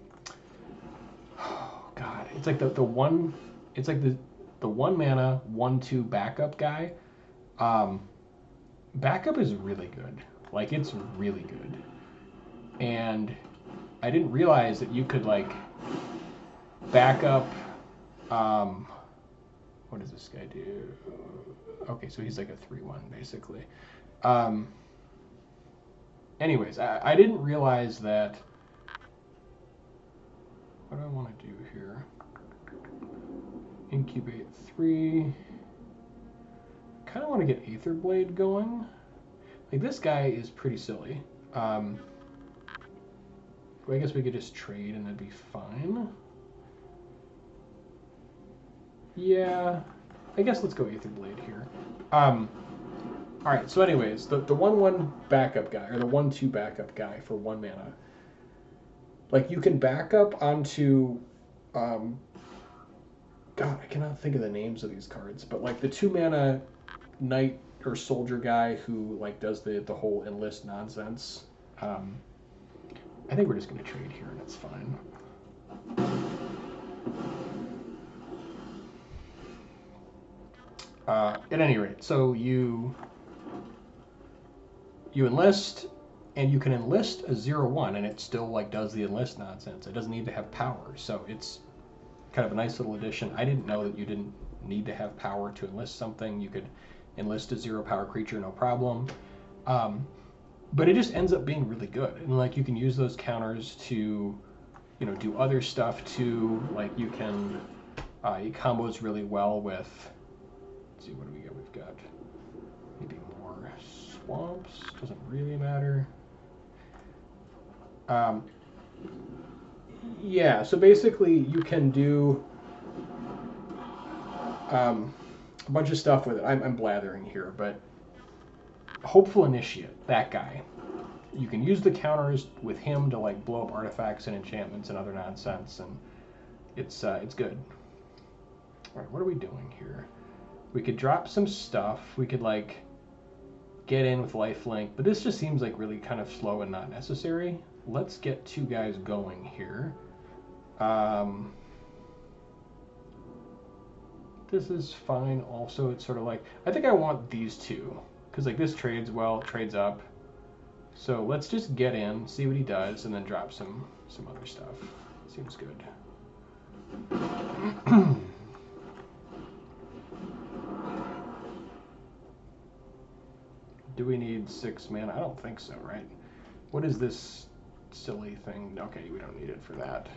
God, it's like the one, it's like the 1 mana, 1/2 backup guy. Backup is really good. Like, it's really good. And I didn't realize that you could like back up, what does this guy do? Okay, so he's like a 3/1 basically. Anyways, I didn't realize that. What do I want to do here? Incubate 3. Kind of want to get Aetherblade going. Like, this guy is pretty silly. I guess we could just trade and that'd be fine. Yeah, I guess let's go Aetherblade here. Alright, so anyways, the 1/1 backup guy, or the 1/2 backup guy for 1 mana. Like, you can back up onto, God, I cannot think of the names of these cards, but like the 2 mana knight or soldier guy who like does the whole enlist nonsense. I think we're just going to trade here, and it's fine. At any rate, so you enlist, and you can enlist a 0/1, and it still like does the enlist nonsense. It doesn't need to have power, so it's kind of a nice little addition. I didn't know that you didn't need to have power to enlist something. You could enlist a 0 power creature, no problem. But it just ends up being really good. And like you can use those counters to, you know, do other stuff too. Like you can, it combos really well with, let's see, what do we got? We've got maybe more swamps, doesn't really matter. Yeah, so basically you can do a bunch of stuff with it. I'm blathering here, but Hopeful Initiate, that guy. You can use the counters with him to like blow up artifacts and enchantments and other nonsense, and it's good. All right, what are we doing here? We could drop some stuff. We could like get in with lifelink, but this just seems like really kind of slow and not necessary. Let's get 2 guys going here. This is fine. Also, it's sort of like, I think I want these 2 because like this trades well, trades up. So let's just get in, see what he does, and then drop some other stuff. Seems good. Do we need 6 mana? I don't think so, right? What is this silly thing? Okay, we don't need it for that.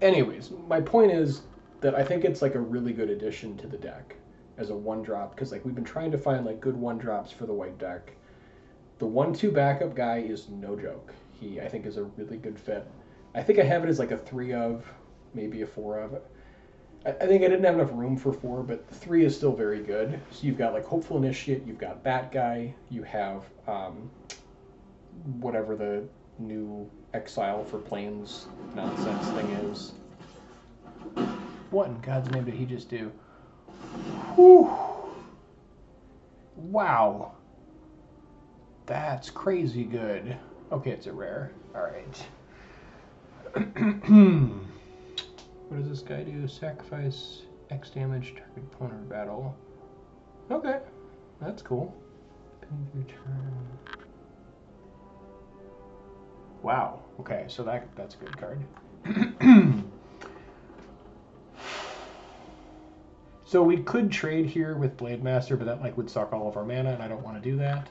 Anyways, my point is that I think it's like a really good addition to the deck as a 1-drop, because like we've been trying to find like good 1-drops for the white deck. The 1/2 backup guy is no joke. He, I think, is a really good fit. I think I have it as like a 3 of, maybe a 4 of. I think I didn't have enough room for 4, but 3 is still very good. So you've got like Hopeful Initiate, you've got Bat Guy, you have whatever the new Exile for Plains nonsense thing is. What in God's name did he just do? Whew. Wow. That's crazy good. Okay, it's a rare. Alright. What does this guy do? Sacrifice X damage, target opponent or battle. Okay, that's cool. Your turn. Wow. Okay, so that's a good card. So we could trade here with Blade Master, but that like would suck all of our mana, and I don't want to do that.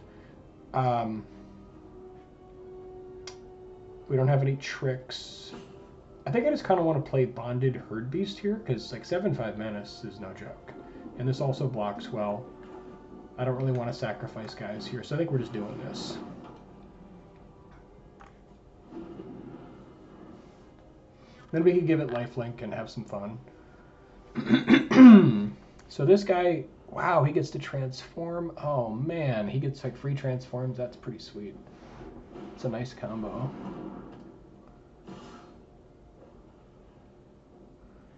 We don't have any tricks. I think I just kind of want to play Bonded Herd Beast here, because like 7/5 Menace is no joke. And this also blocks well. I don't really want to sacrifice guys here, so I think we're just doing this. Then we can give it lifelink and have some fun. So this guy, wow, he gets to transform. Oh man, he gets like free transforms. That's pretty sweet. It's a nice combo.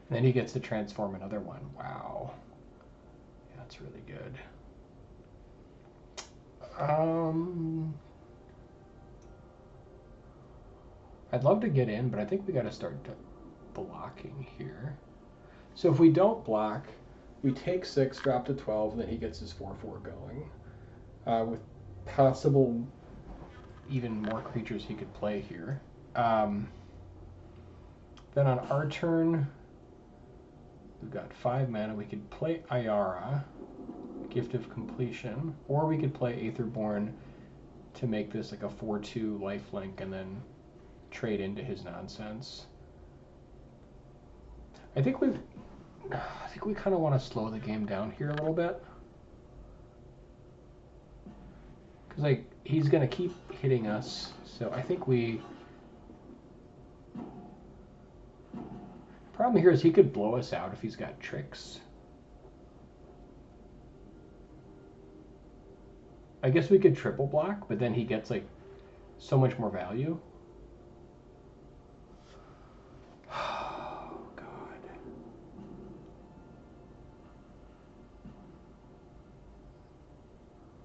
Then he gets to transform another one. Wow. Yeah, that's really good. I'd love to get in, but I think we got to start blocking here. So if we don't block, we take 6, drop to 12, and then he gets his 4/4 going. With possible even more creatures he could play here. Then on our turn, we've got 5 mana. We could play Ayara, Gift of Completion, or we could play Aetherborn to make this like a 4/2 lifelink and then trade into his nonsense. I think we kind of want to slow the game down here a little bit, because like he's gonna keep hitting us. So I think problem here is he could blow us out if he's got tricks. I guess we could triple block, but then he gets like so much more value. Oh God.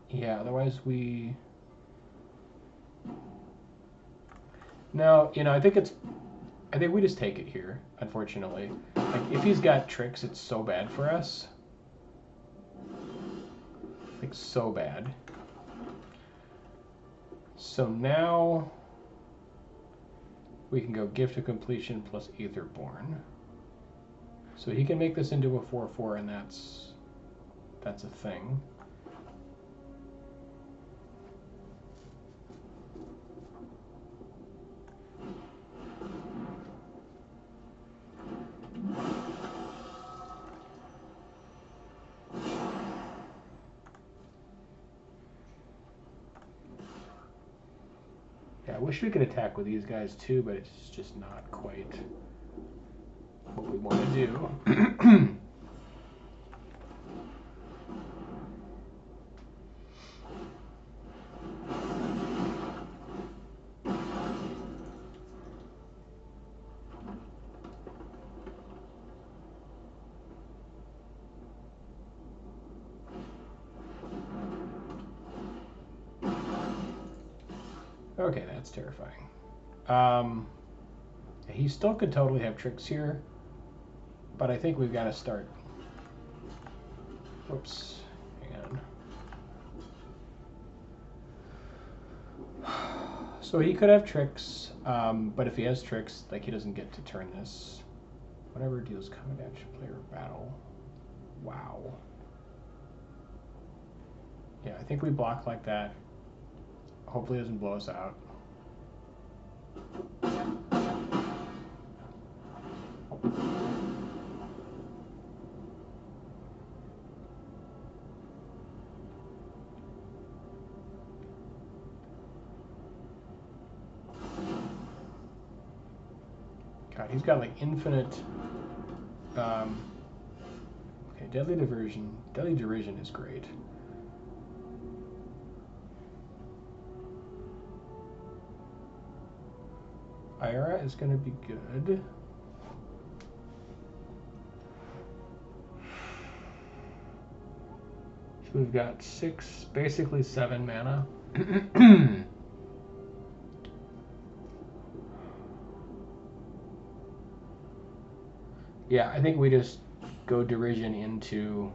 Yeah, otherwise we... No, you know, I think we just take it here, unfortunately. Like, if he's got tricks, it's so bad for us. Like, so bad. So now we can go Gift of Completion plus Aetherborn. So he can make this into a 4/4, and that's a thing. Yeah, I wish we could attack with these guys too, but it's just not quite what we want to do. Okay, that's terrifying. He still could totally have tricks here, but I think we've got to start. Whoops, hang on. So he could have tricks, but if he has tricks, like, he doesn't get to turn this. Whatever deals combat damage to player battle. Wow. Yeah, I think we block like that. Hopefully it doesn't blow us out. God, he's got like infinite. Okay, Deadly Diversion. Deadly Derision is great. Ira is going to be good. So we've got 6, basically 7 mana. Yeah, I think we just go Derision into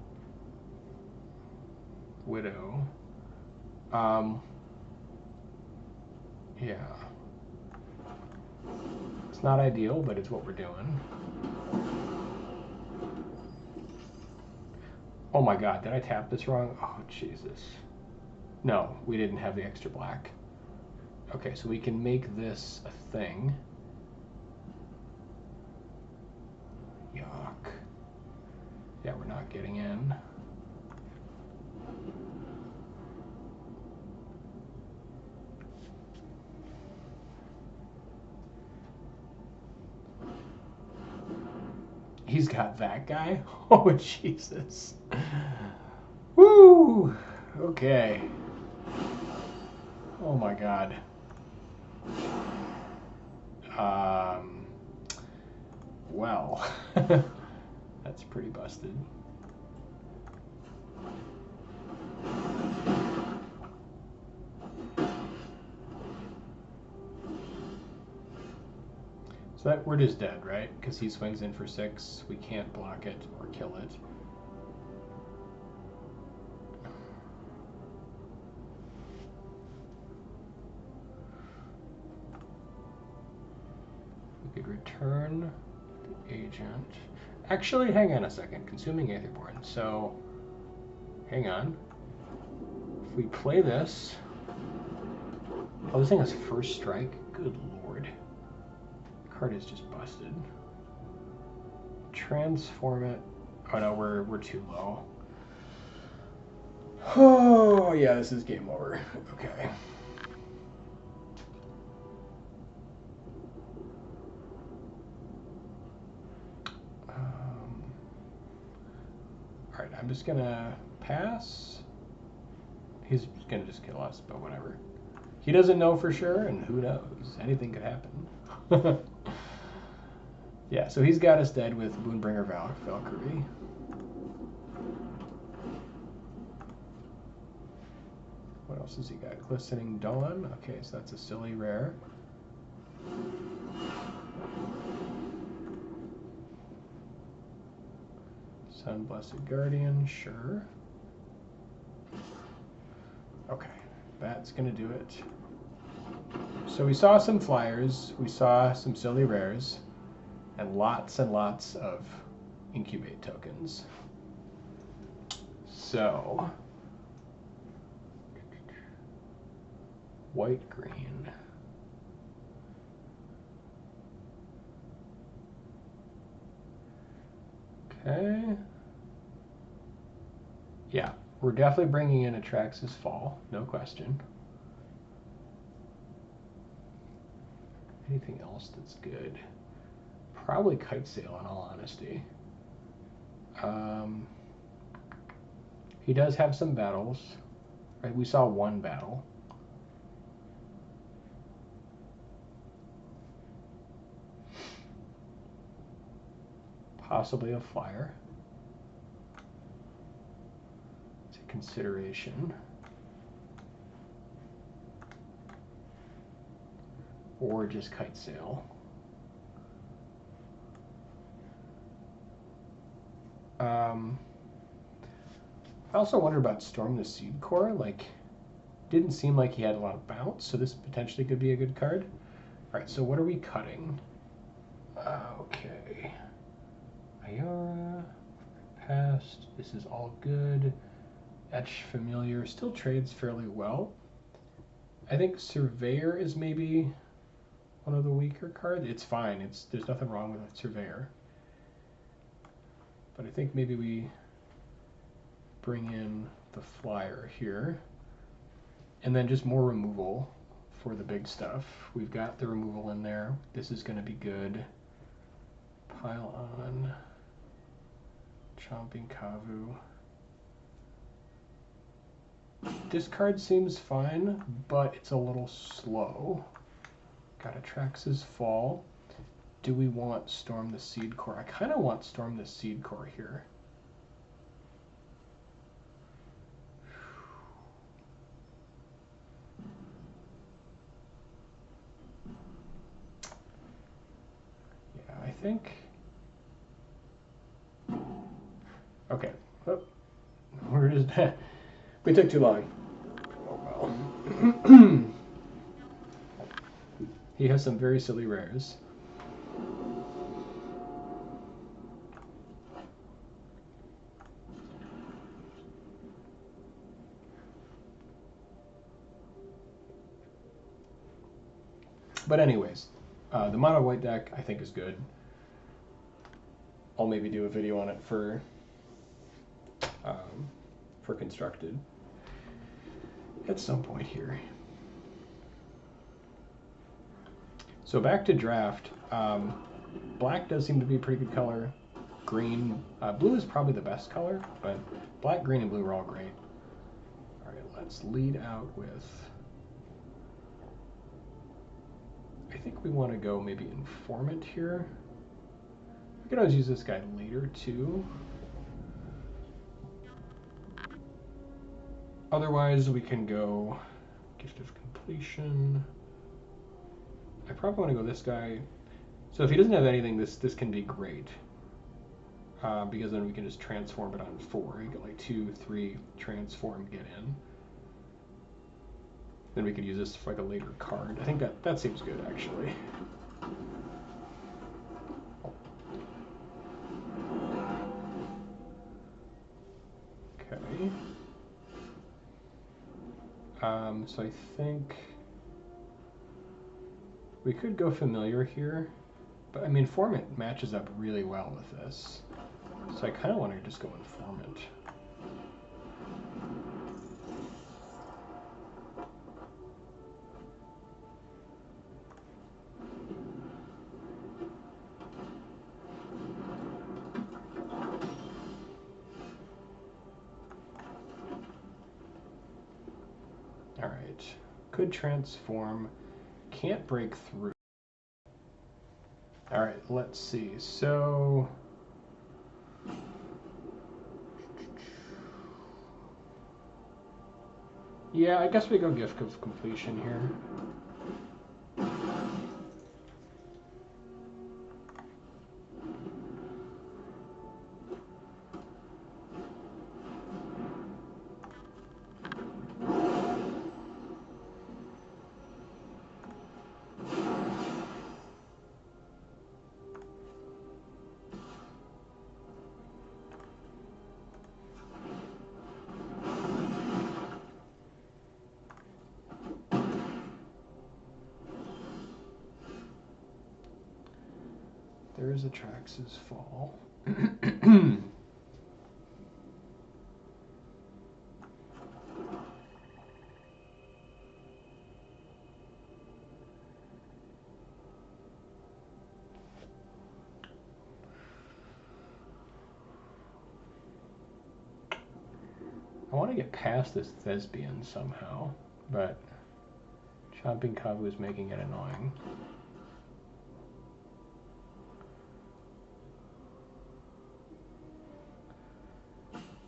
Widow. Yeah. It's not ideal, but it's what we're doing. Oh my god, did I tap this wrong? Oh, Jesus. No, we didn't have the extra black. Okay, so we can make this a thing. Yuck. Yeah, we're not getting in. He's got that guy? Oh, Jesus. Woo! Okay. Oh my god. Well, that's pretty busted. So that we're just dead, right? Because he swings in for 6. We can't block it or kill it. We could return the agent. Actually, hang on a second. Consuming Aetherborn. So, hang on. If we play this... Oh, this thing has first strike? Good lord. Card is just busted. Transform it. Oh no, we're too low. Oh yeah, this is game over. Okay. All right, I'm just gonna pass. He's gonna just kill us, but whatever. He doesn't know for sure, and who knows? Anything could happen. Yeah, so he's got us dead with Moonbringer Valkyrie. What else has he got? Glistening Dawn. Okay, so that's a silly rare. Sun Blessed Guardian, sure. that's going to do it. So we saw some flyers, we saw some silly rares, and lots of incubate tokens. So, white, green. Okay. Yeah, we're definitely bringing in Atrax's Fall, no question. Anything else that's good? Probably Kite Sail, in all honesty. He does have some battles. Right, we saw one battle. Possibly a flyer. It's a consideration. Or just Kite Sail. I also wonder about Storm the Seed Core. Like, didn't seem like he had a lot of bounce, so this potentially could be a good card. All right, so what are we cutting? Okay. Iora, past. This is all good. Etch Familiar still trades fairly well. I think Surveyor is maybe one of the weaker cards. It's fine. There's nothing wrong with Surveyor. But I think maybe we bring in the flyer here. And then just more removal for the big stuff. We've got the removal in there. This is going to be good. Pile on. Chomping Kavu. This card seems fine, but it's a little slow. Got Atrax's Fall. Do we want Storm the Seed Core? I kind of want Storm the Seed Core here. Yeah, I think... Okay. Oh, where is that? We took too long. Oh well. He has some very silly rares. But anyways, the mono white deck I think is good. I'll maybe do a video on it for constructed at some point here. So back to draft. Black does seem to be a pretty good color. Green, blue is probably the best color, but black, green, and blue are all great. All right, let's lead out with. I think we want to go maybe Informant here. We can always use this guy later too. Otherwise, we can go Gift of Completion. I probably want to go this guy. So if he doesn't have anything, this can be great. Because then we can just transform it on 4. You get like 2, 3, transform, get in. Then we could use this for like a later card. I think that seems good, actually. Okay. So I think we could go Familiar here, but I mean, Informant matches up really well with this. So I kind of want to just go Informant. All right, could transform, can't break through. All right, let's see. So yeah, I guess we go Gift of Completion here. There's Atrax's Fall. I want to get past this Thespian somehow, but Chomping Kavu is making it annoying.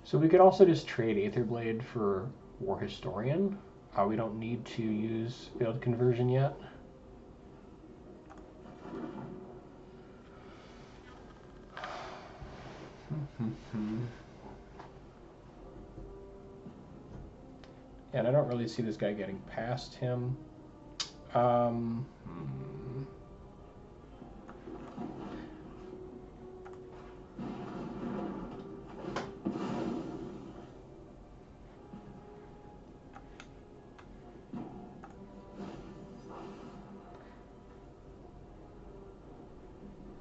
So we could also just trade Aetherblade for War Historian. We don't need to use Field Conversion yet. And I don't really see this guy getting past him.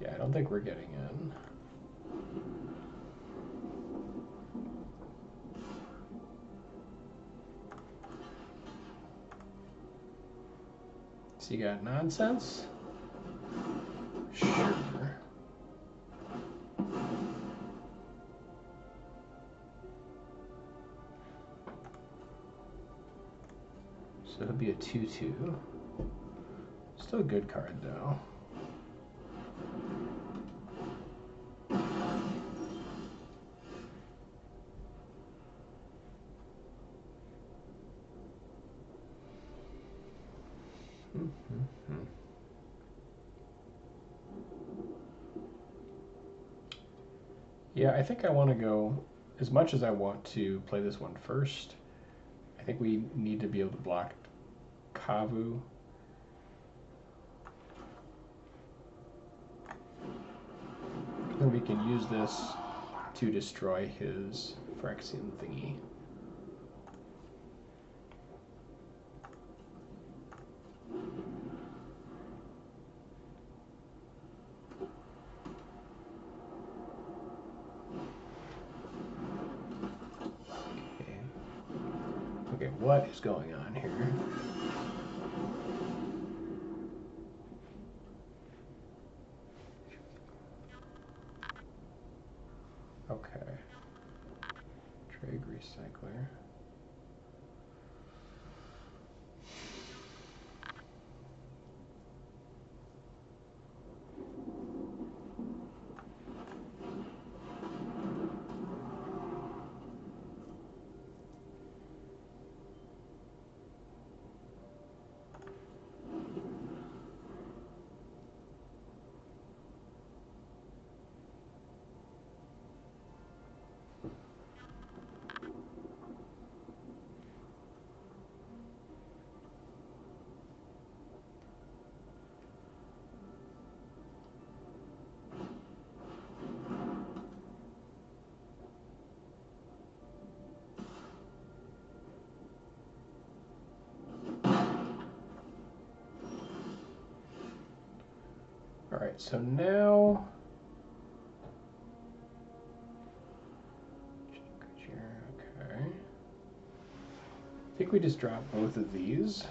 Yeah, I don't think we're getting in. So you got nonsense? Sure. So it'll be a 2/2. Still a good card though. Yeah, I think I want to go, as much as I want to play this one first, I think we need to be able to block Kavu. Then we can use this to destroy his Phyrexian thingy. Okay, what is going on here? Okay. Drag Recycler. All right, so now okay. I think we just drop both of these.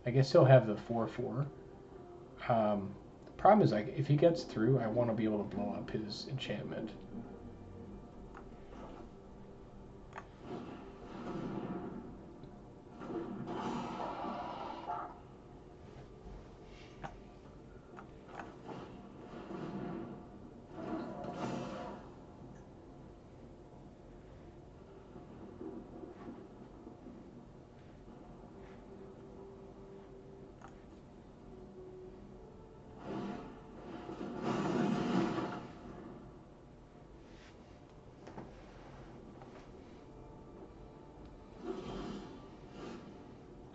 I guess he'll have the 4/4. The problem is, like, if he gets through, I want to be able to blow up his enchantment.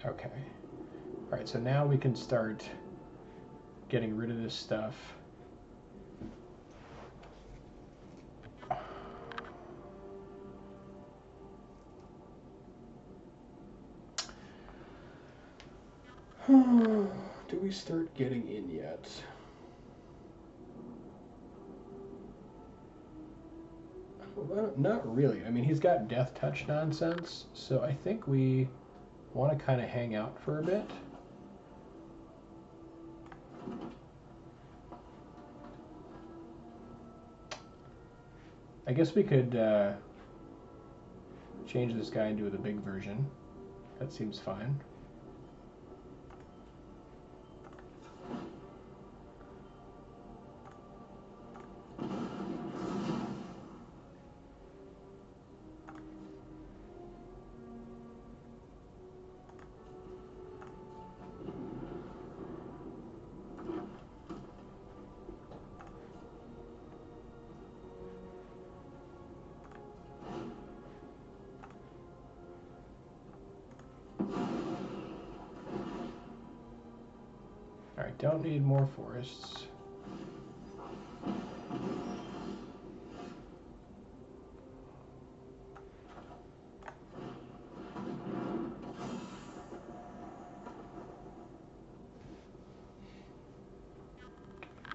Okay. All right, so now we can start getting rid of this stuff. Do we start getting in yet? Well, not really. I mean, he's got death touch nonsense, so I think we want to kind of hang out for a bit. I guess we could change this guy into the big version. That seems fine. Alright, don't need more forests.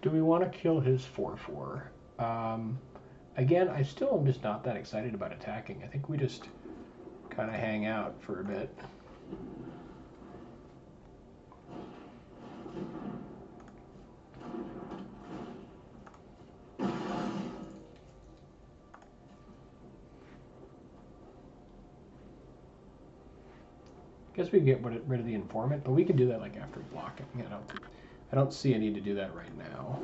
Do we want to kill his 4/4? Again, I still am just not that excited about attacking. I think we just kind of hang out for a bit. Guess we get rid of the informant, but we can do that like after blocking. I don't see a need to do that right now.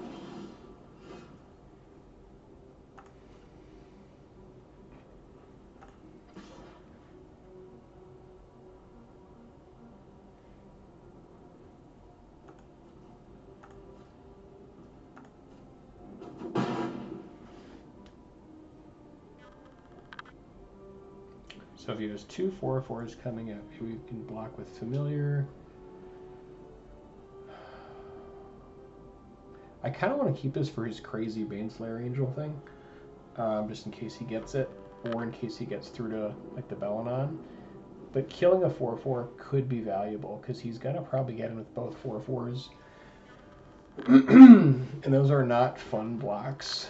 So if he has 2 4/4s coming up, we can block with familiar. I kind of want to keep this for his crazy Baneslayer Angel thing, just in case he gets it, or in case he gets through to like the Belanon. But killing a 4/4 could be valuable because he's gonna probably get in with both 4/4s, and those are not fun blocks.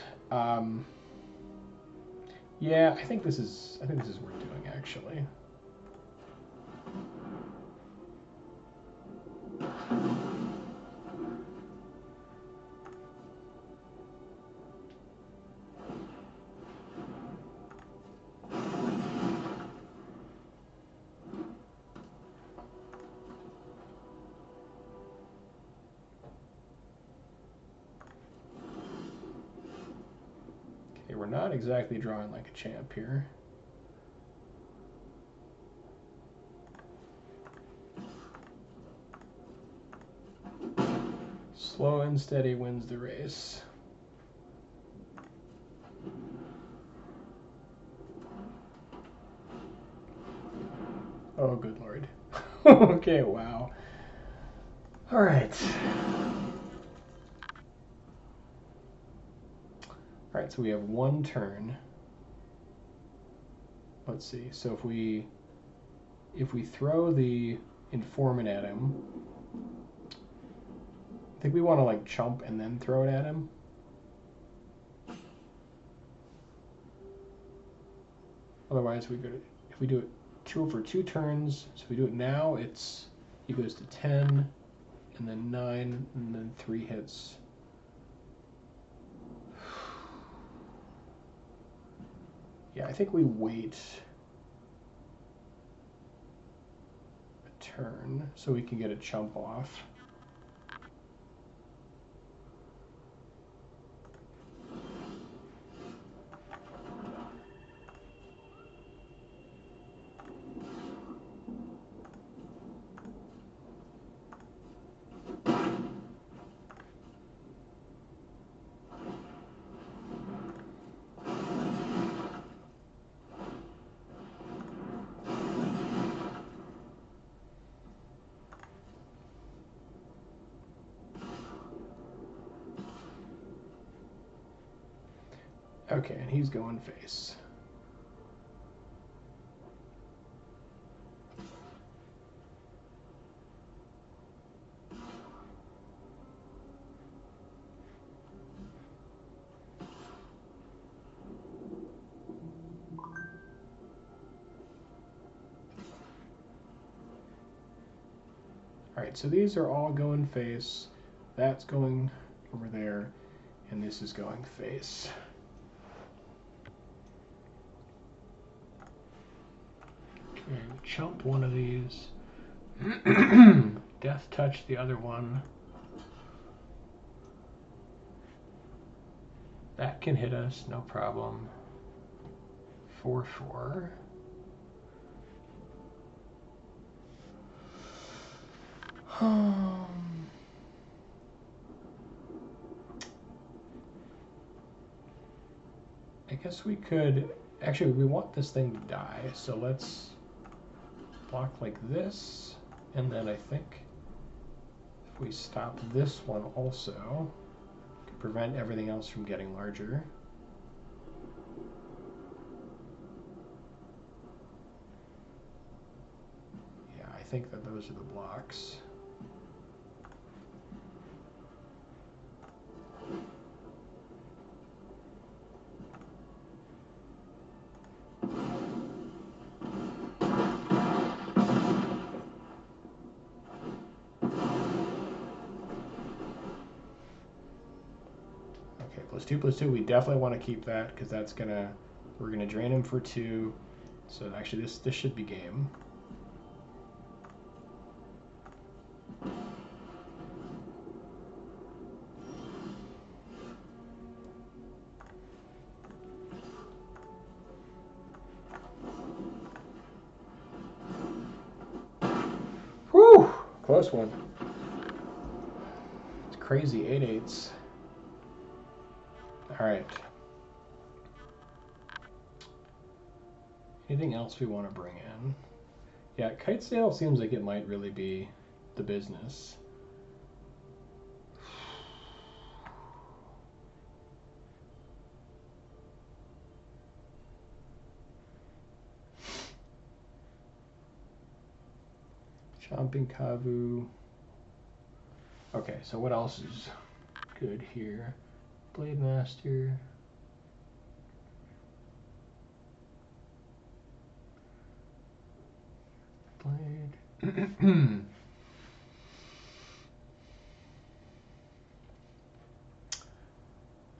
Yeah, I think this is worth doing actually. Okay, we're not exactly drawing like a champ here. Slow and steady wins the race. Oh, good lord. Okay, wow. All right. All right, so we have one turn. Let's see. So if we throw the informant at him, I think we want to like chump and then throw it at him. Otherwise, if we do it for 2 turns. So if we do it now, he goes to 10, and then 9, and then 3 hits. Yeah, I think we wait a turn so we can get a chump off. Okay, and he's going face. right, so these are all going face. That's going over there, and this is going face. Okay, chump one of these. Death touch the other one. That can hit us, no problem. 4/4. I guess we could, actually we want this thing to die, so let's block like this, and then I think if we stop this one also, we can prevent everything else from getting larger. Yeah, I think that those are the blocks. +2/+2, we definitely want to keep that because that's gonna, we're gonna drain him for 2. So actually this should be game. Whew, close one. It's crazy, 8/8s. All right. Anything else we want to bring in? Yeah, kite sail seems like it might really be the business. Chomping Kavu. Okay, so what else is good here? Blade Master. Blade.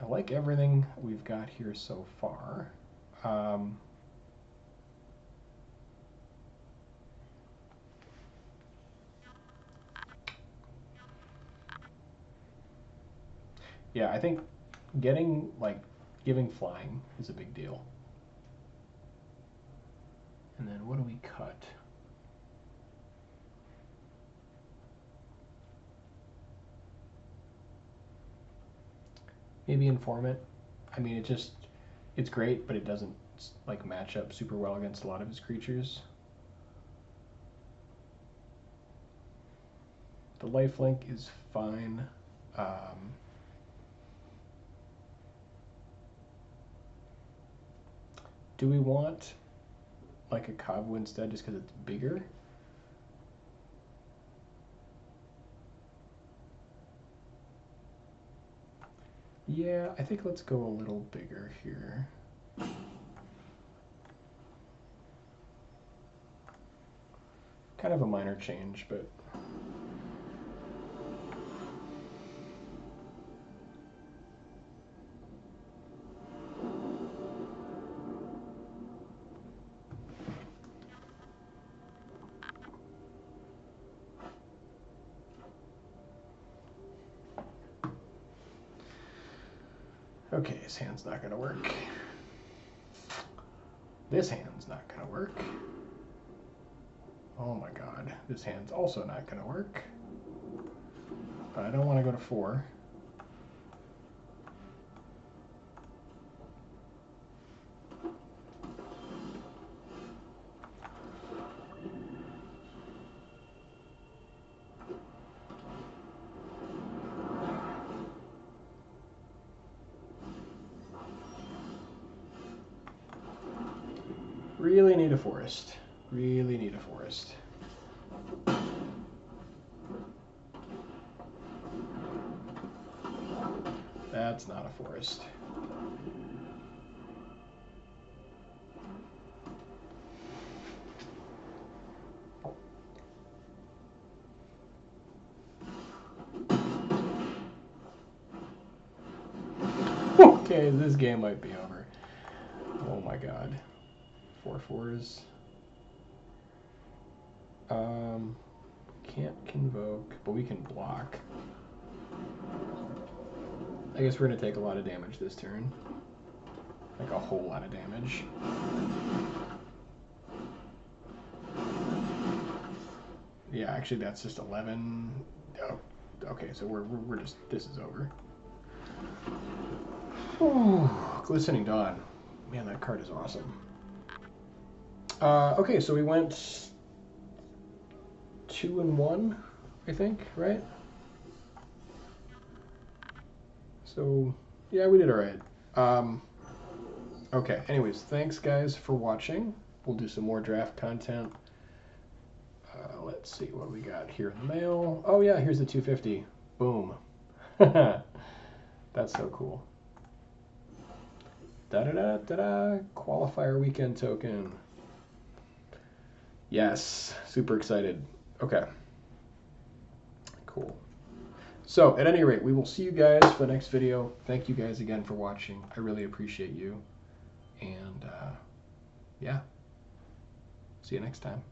I like everything we've got here so far. Yeah, I think getting, like, giving flying is a big deal. And then what do we cut? Maybe Informant. I mean, it's great, but it doesn't, like, match up super well against a lot of his creatures. The lifelink is fine. Do we want like a Kavu instead just because it's bigger? Yeah, I think let's go a little bigger here. Kind of a minor change, but okay, his hand's not gonna work. This hand's not gonna work. Oh my god, this hand's also not gonna work. But I don't want to go to 4. Really need a forest. Really need a forest. That's not a forest. Okay, this game might be over. Oh my god. 4/4s. Can't convoke, but we can block. I guess we're gonna take a lot of damage this turn. Like a whole lot of damage. Yeah, actually that's just 11. Oh, okay, so we're just, this is over. Ooh, Glistening Dawn. Man, that card is awesome. Okay, so we went 2-1, I think, right? So, yeah, we did all right. Okay, anyways, thanks, guys, for watching. We'll do some more draft content. Let's see what we got here in the mail. Oh, yeah, here's the 250. Boom. That's so cool. Da-da-da-da-da. Qualifier weekend token. Yes, super excited. Okay. Cool. So, at any rate, we will see you guys for the next video. Thank you guys again for watching. I really appreciate you. And, yeah. See you next time.